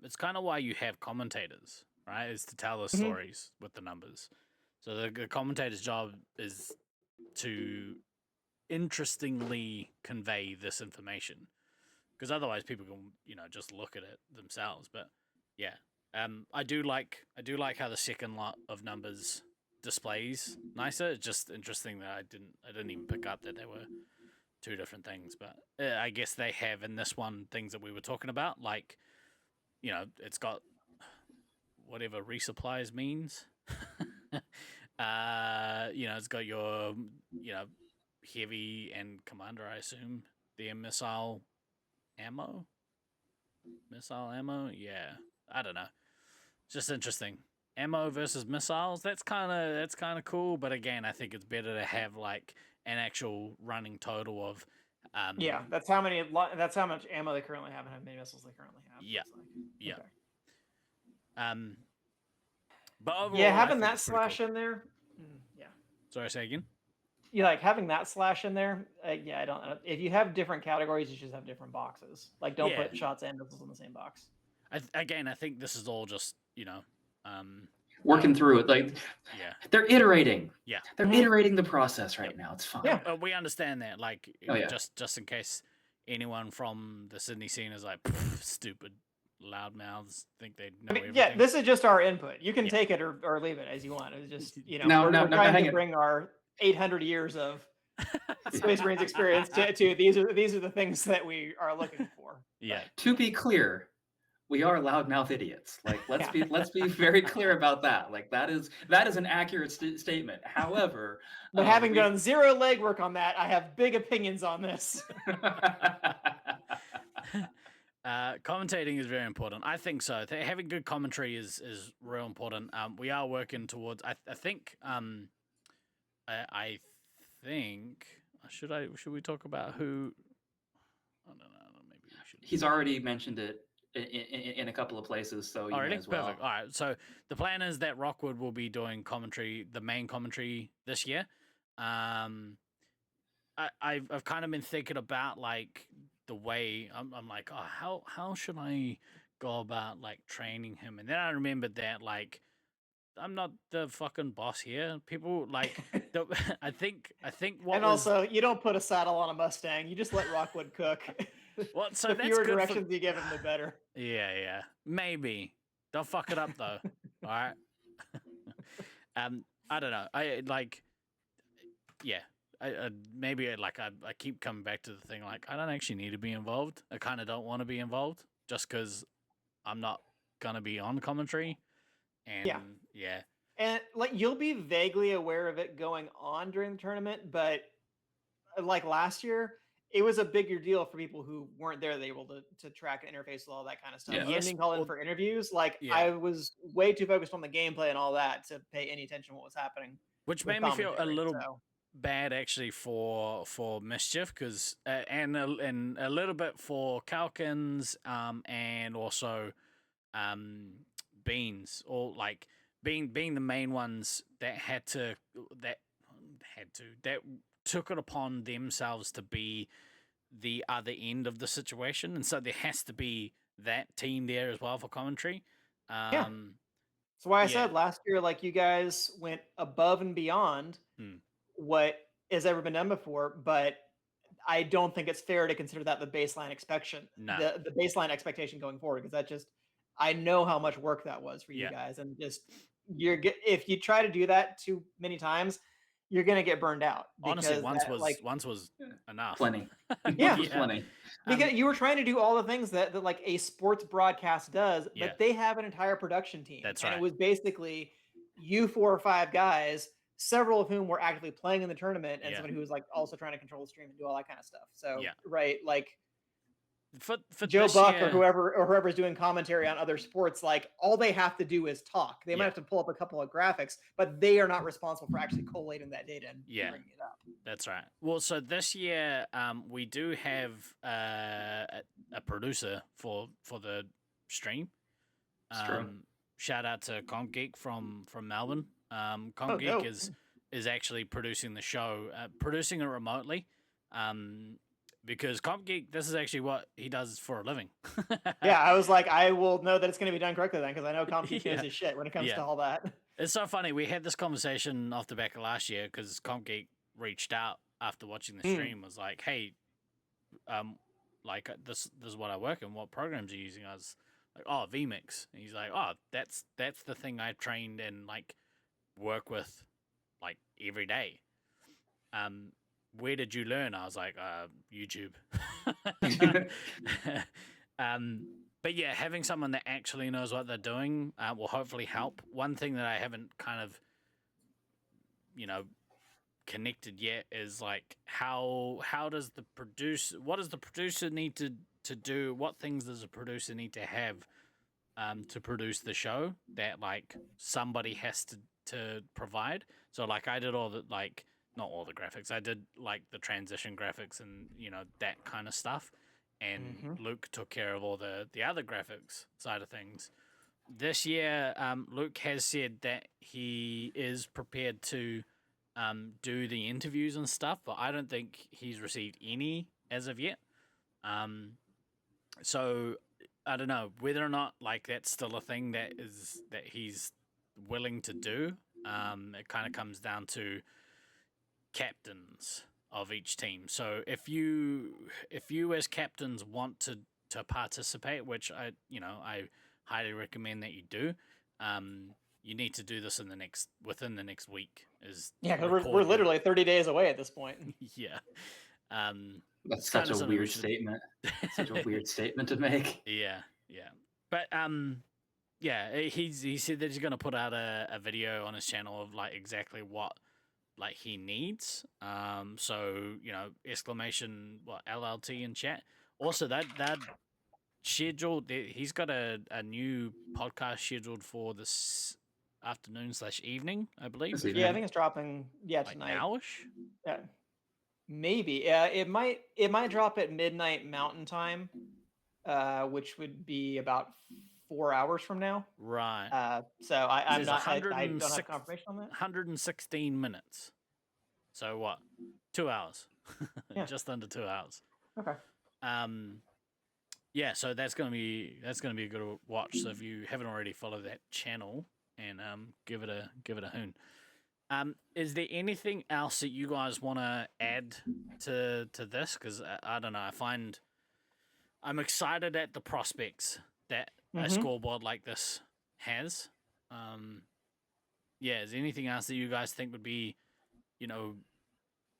it's kind of why you have commentators, right? Is to tell the stories with the numbers. So the commentator's job is to interestingly convey this information, because otherwise people can just look at it themselves. But yeah, I do like how the second lot of numbers displays nicer. It's just interesting that I didn't even pick up that they were two different things. But I guess they have in this one things that we were talking about, like it's got whatever resupplies means. It's got your heavy and commander, I assume, the missile ammo. Yeah, I don't know. It's just interesting. Ammo versus missiles. That's kind of cool. But again, I think it's better to have like an actual running total of. Yeah, that's how much ammo they currently have and how many missiles they currently have. Yeah. Like. Yeah. Okay. But overall, yeah, I having think that it's pretty slash cool. in there. Yeah. Sorry, say again. Yeah, like having that slash in there. Yeah, I don't. If you have different categories, you should have different boxes. Like, don't put shots and missiles in the same box. I think this is all just working through it. Like, they're iterating. Yeah, they're iterating the process right now. It's fine. Yeah, we understand that. Like, just in case anyone from the Sydney scene is like, stupid loudmouths think they know everything. Yeah, this is just our input. You can take it or leave it as you want. It's just we're trying to bring our 800 years of Space Marines experience to these are the things that we are looking for. Yeah. To be clear, we are loudmouth idiots. Like, let's be very clear about that. Like, that is an accurate statement. However, but having done zero legwork on that, I have big opinions on this. Commentating is very important. I think so. Having good commentary is real important. We are working towards. I think. I think. Should we talk about who? I don't know. Maybe we should. He's already mentioned it in a couple of places, so you may as well. Perfect. All right. So the plan is that Rockwood will be doing commentary, the main commentary this year. I've kind of been thinking about like the way I'm like, how should I go about like training him? And then I remembered that like I'm not the fucking boss here. People like I think what. And also, you don't put a saddle on a Mustang. You just let Rockwood cook. Well, so the that's fewer good directions you give him, the better. Yeah. Maybe don't fuck it up though. All right. I don't know. I like. Yeah. I keep coming back to the thing like I don't actually need to be involved. I kind of don't want to be involved just because I'm not gonna be on commentary. And yeah. And like you'll be vaguely aware of it going on during the tournament, but like last year, it was a bigger deal for people who weren't there. They were able to track and interface with all that kind of stuff. Yeah. Other than Yes, being called in well, for interviews, like yeah. I was way too focused on the gameplay and all that to pay any attention to what was happening. Which with made me feel a commentary, little so. bad actually for Mischief, because and a little bit for Calkins, and also Beans, or like being the main ones that took it upon themselves to be the other end of the situation, and so there has to be that team there as well for commentary. Yeah. That's why I yeah. said last year, like you guys went above and beyond what has ever been done before, but I don't think it's fair to consider that the baseline the baseline expectation going forward, because that just, I know how much work that was for you Yeah. guys, and just if you try to do that too many times, you're gonna get burned out. Honestly, Because once was enough. Plenty. Yeah. Plenty. because you were trying to do all the things that like a sports broadcast does, Yeah. but they have an entire production team. That's And right. it was basically you 4 or 5 guys, several of whom were actively playing in the tournament, and Yeah. somebody who was like also trying to control the stream and do all that kind of stuff. So Yeah. right, like For Joe this Buck year, or whoever's doing commentary on other sports, like all they have to do is talk. They might Yeah. have to pull up a couple of graphics, but they are not responsible for actually collating that data and Yeah. bringing it up. That's right. Well, so this year, we do have a producer for the stream. It's true. Shout out to Comp Geek from Melbourne. Comp Oh, Geek dope. is actually producing the show, producing it remotely. Because Comp Geek, this is actually what he does for a living. Yeah, I was like, I will know that it's going to be done correctly then, because I know Comp Geek knows Yeah. his shit when it comes Yeah. to all that. It's so funny. We had this conversation off the back of last year because Comp Geek reached out after watching the stream. Was like, "Hey, like this is what I work in. What programs are you using?" I was like, "Oh, vMix." And he's like, "Oh, that's the thing I trained and like work with like every day." Where did you learn? I was like, YouTube. But yeah, having someone that actually knows what they're doing will hopefully help. One thing that I haven't kind of, connected yet is like how does what does the producer need to do? What things does a producer need to have to produce the show that like somebody has to provide? So like I did all the like not all the graphics. I did like the transition graphics and that kind of stuff. And Luke took care of all the other graphics side of things. This year, Luke has said that he is prepared to do the interviews and stuff, but I don't think he's received any as of yet. So I don't know whether or not like that's still a thing that he's willing to do. It kind of comes down to captains of each team. So if you as captains want to participate, which I highly recommend that you do, you need to do this within the next week. Because we're literally 30 days away at this point. Yeah. That's such a weird statement. Such a weird statement to make. Yeah. But yeah, he said that he's gonna put out a video on his channel of like exactly what like he needs. So exclamation LLT in chat. Also that scheduled. He's got a new podcast scheduled for this afternoon/evening, I believe. Yeah, I think it's dropping. Yeah, like tonight. Nowish. Yeah, maybe. Yeah, it might drop at midnight Mountain Time, which would be about 4 hours from now. Right. So I don't have 106 confirmation on that. 116 minutes. So what? 2 hours. Yeah. Just under 2 hours. Okay. Yeah, so that's gonna be a good watch. So if you haven't already followed that channel and give it a hoon. Is there anything else that you guys want to add to this? Because I don't know. I'm excited at the prospects that a scoreboard like this has. Yeah, is there anything else that you guys think would be,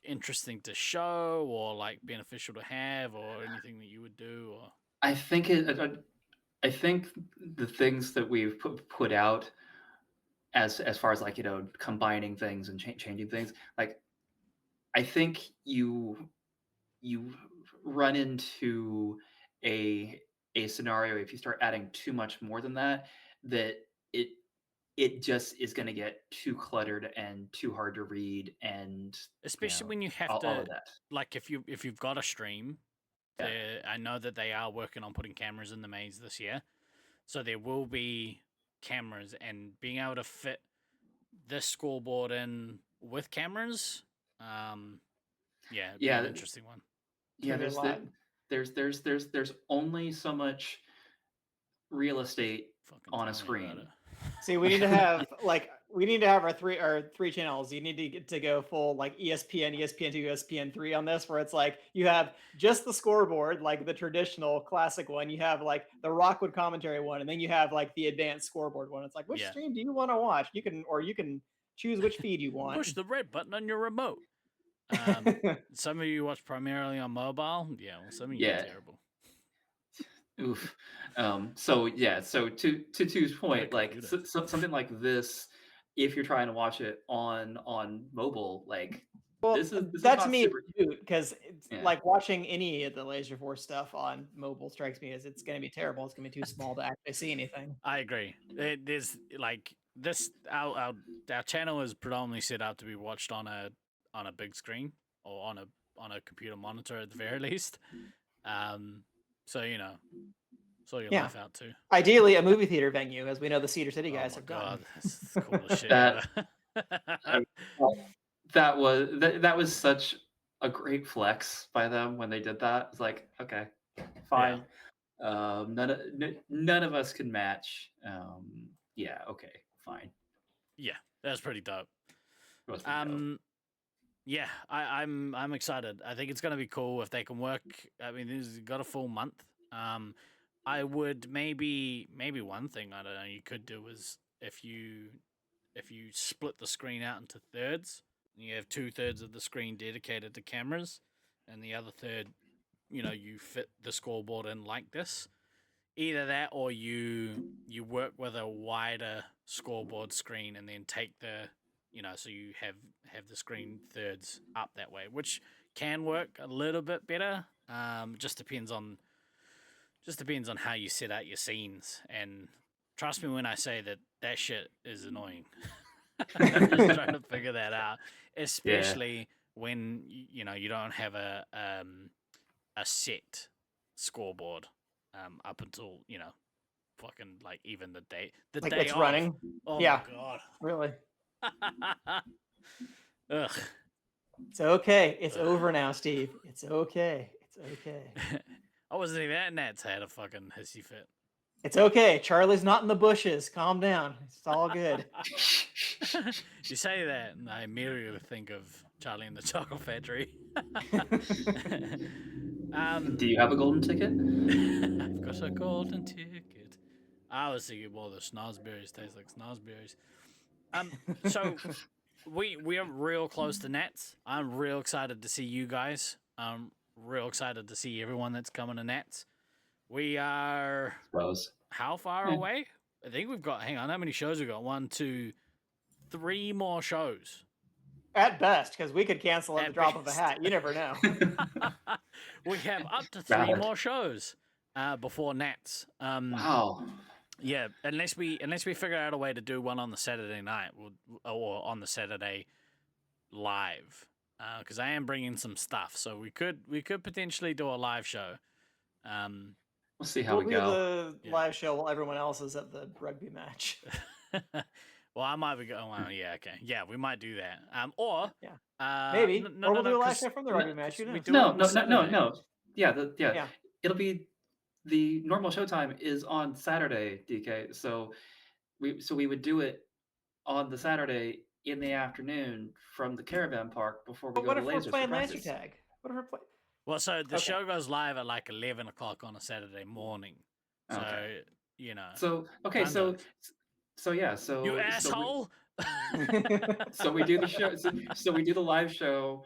interesting to show or like beneficial to have, or anything that you would do? Or I think I think the things that we've put out as far as like combining things and changing things, like I think you run into a scenario if you start adding too much more than that it just is going to get too cluttered and too hard to read, and Especially when you have all to, of that. like, if you've got a stream, I know that they are working on putting cameras in the maze this year, so there will be cameras, and being able to fit this scoreboard in with cameras, it'd be an interesting one. Yeah, Could be a lot. there's only so much real estate Fucking on a tell me about screen. it. See, we need to have our three channels. You need to get to go full like ESPN, ESPN2, ESPN3 on this, where it's like you have just the scoreboard, like the traditional classic one. You have like the Rockwood commentary one, and then you have like the advanced scoreboard one. It's like, which stream do you want to watch? You can choose which feed you want. Push the red button on your remote. Some of you watch primarily on mobile. Yeah, well, some of you are terrible. Oof. So to Tu's point, like something like this, if you're trying to watch it on mobile, like this is that to me is cute, because like watching any of the Laser Force stuff on mobile strikes me as it's going to be terrible. It's going to be too small to actually see anything. I agree. There's like this. Our channel is predominantly set up to be watched on a big screen or on a computer monitor at the very least. So sort your life out too. Ideally, a movie theater venue, as we know the Cedar City guys have done. That's the coolest shit. That was such a great flex by them when they did that. It's like, okay, fine. Yeah. None of us can match. Okay, fine. Yeah, that's pretty dope. Yeah, I'm excited. I think it's gonna be cool if they can work. I mean, this has got a full month. I would maybe one thing I don't know you could do is if you split the screen out into thirds, you have 2/3 of the screen dedicated to cameras, and the other third, you fit the scoreboard in like this. Either that, or you work with a wider scoreboard screen and then take the, so you have the screen thirds up that way, which can work a little bit better. Just depends on how you set out your scenes, and trust me when I say that shit is annoying. Just trying to figure that out, especially when you don't have a set scoreboard up until fucking like even the day like day it's off. running. Oh my god, really? Ugh. It's okay. It's over now, Steve. It's okay. It's okay. I wasn't even at Nats. Had a fucking hissy fit. It's okay. Charlie's not in the bushes. Calm down. It's all good. You say that, and I immediately think of Charlie in the Chocolate Factory. Do you have a golden ticket? I've got a golden ticket. I was thinking, well, the snozberries taste like snozberries. So we are real close to Nats. I'm real excited to see you guys. I'm real excited to see everyone that's coming to Nats. We are how far away? I think we've got. Hang on, how many shows we got? 1, 2, 3 more shows. At best, because we could cancel at the drop of a hat. You never know. We have up to 3 more shows before Nats. Wow. Yeah, unless we figure out a way to do one on the Saturday night, or on the Saturday live, because I am bringing some stuff, so we could potentially do a live show. We'll see how we go. We'll do the live show while everyone else is at the rugby match. Well, I might be going. Well, yeah, okay, yeah, we might do that. Or maybe, or we'll do a live show from the rugby match. No. Yeah, it'll be the normal showtime is on Saturday, DK. So we would do it on the Saturday in the afternoon from the caravan park before we go to Lasers. What if we're playing laser tag? What if we're playing? Well, so the show goes live at like 11 o'clock on a Saturday morning. So So you asshole. So we do the show. So we do the live show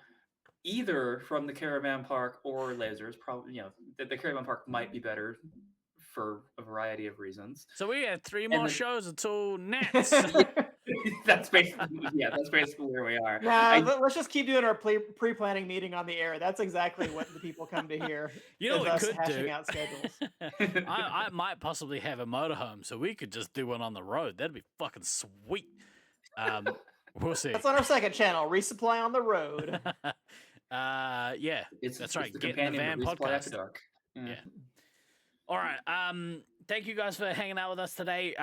either from the caravan park or Lasers. Probably, the caravan park might be better for a variety of reasons. So we had 3 more shows until Nats. That's basically where we are. Nah, let's just keep doing our pre-planning meeting on the air. That's exactly what the people come to hear. You know is what we us could hashing do? out schedules. I might possibly have a motorhome, so we could just do one on the road. That'd be fucking sweet. We'll see. That's on our second channel, Resupply on the Road. Yeah, It's that's right. the Get in the companion van to Resupply After podcast. Dark. Yeah. All right. Thank you guys for hanging out with us today.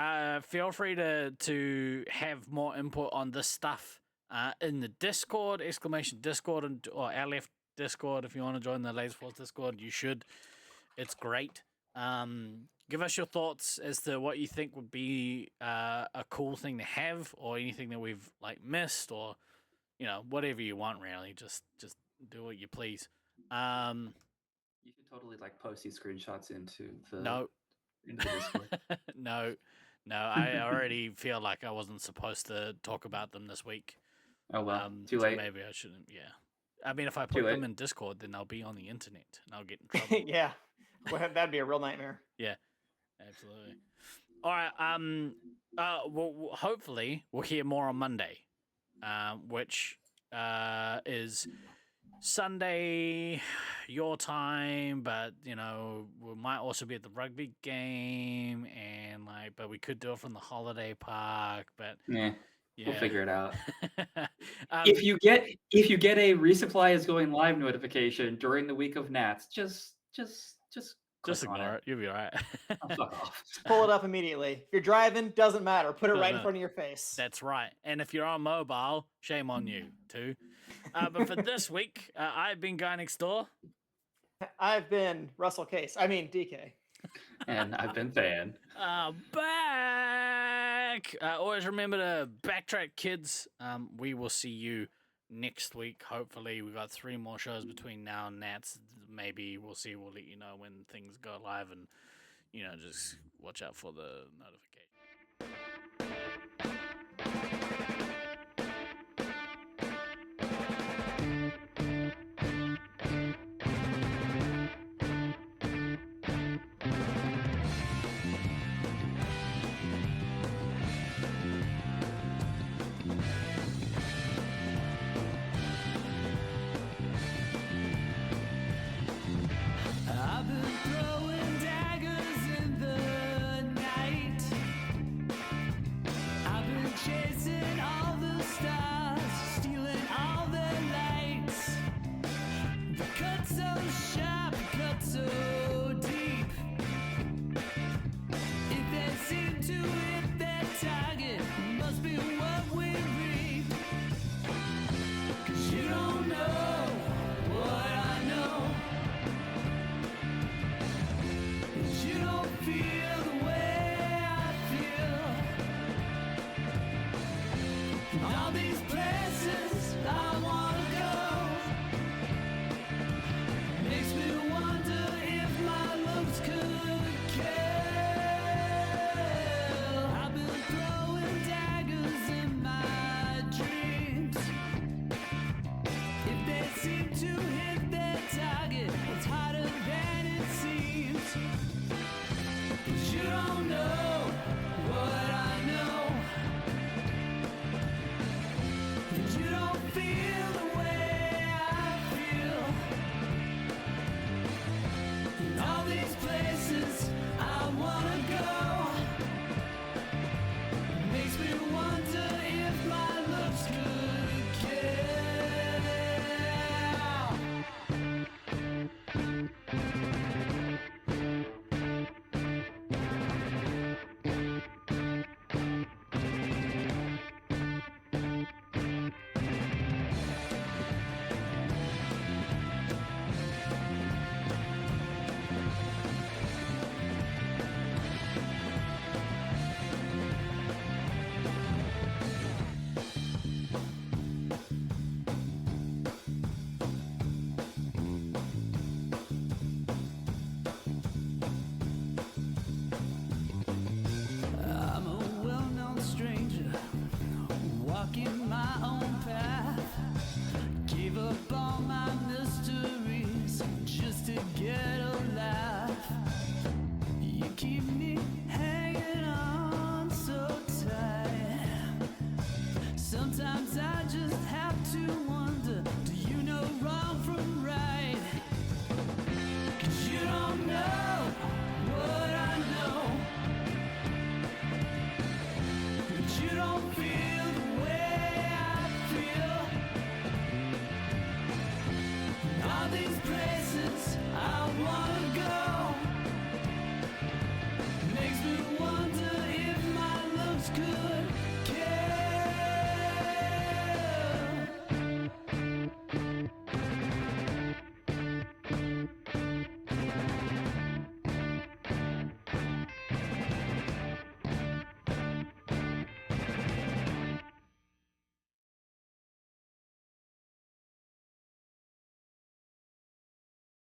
Feel free to have more input on this stuff in the Discord, !Discord, or our left Discord. If you want to join the Laser Force Discord, you should. It's great. Give us your thoughts as to what you think would be a cool thing to have, or anything that we've like missed, or whatever you want. Really, just do what you please. You should totally like post these screenshots into the Discord. No. I already feel like I wasn't supposed to talk about them this week. Oh well, too so late. Maybe I shouldn't. Yeah. I mean, if I put them in Discord, then they'll be on the internet, and I'll get in trouble. Yeah, well, that'd be a real nightmare. Yeah, absolutely. All right. Well, hopefully we'll hear more on Monday, which is Sunday your time, but we might also be at the rugby game, and but we could do it from the holiday park, but yeah. We'll figure it out. If you get a Resupply is going live notification during the week of Nats, just ignore it. You'll be all right. Fuck off. Pull it up immediately. If you're driving, doesn't matter. Put it right in front of your face. That's right. And if you're on mobile, shame on you too. But for this week, I've been Guy Next Door. I've been Russell Case. I mean DK. And I've been Than. Back. Always remember to backtrack, kids. We will see you next week. Hopefully, we got 3 more shows between now and Nats. Maybe we'll see. We'll let you know when things go live, and just watch out for the notification.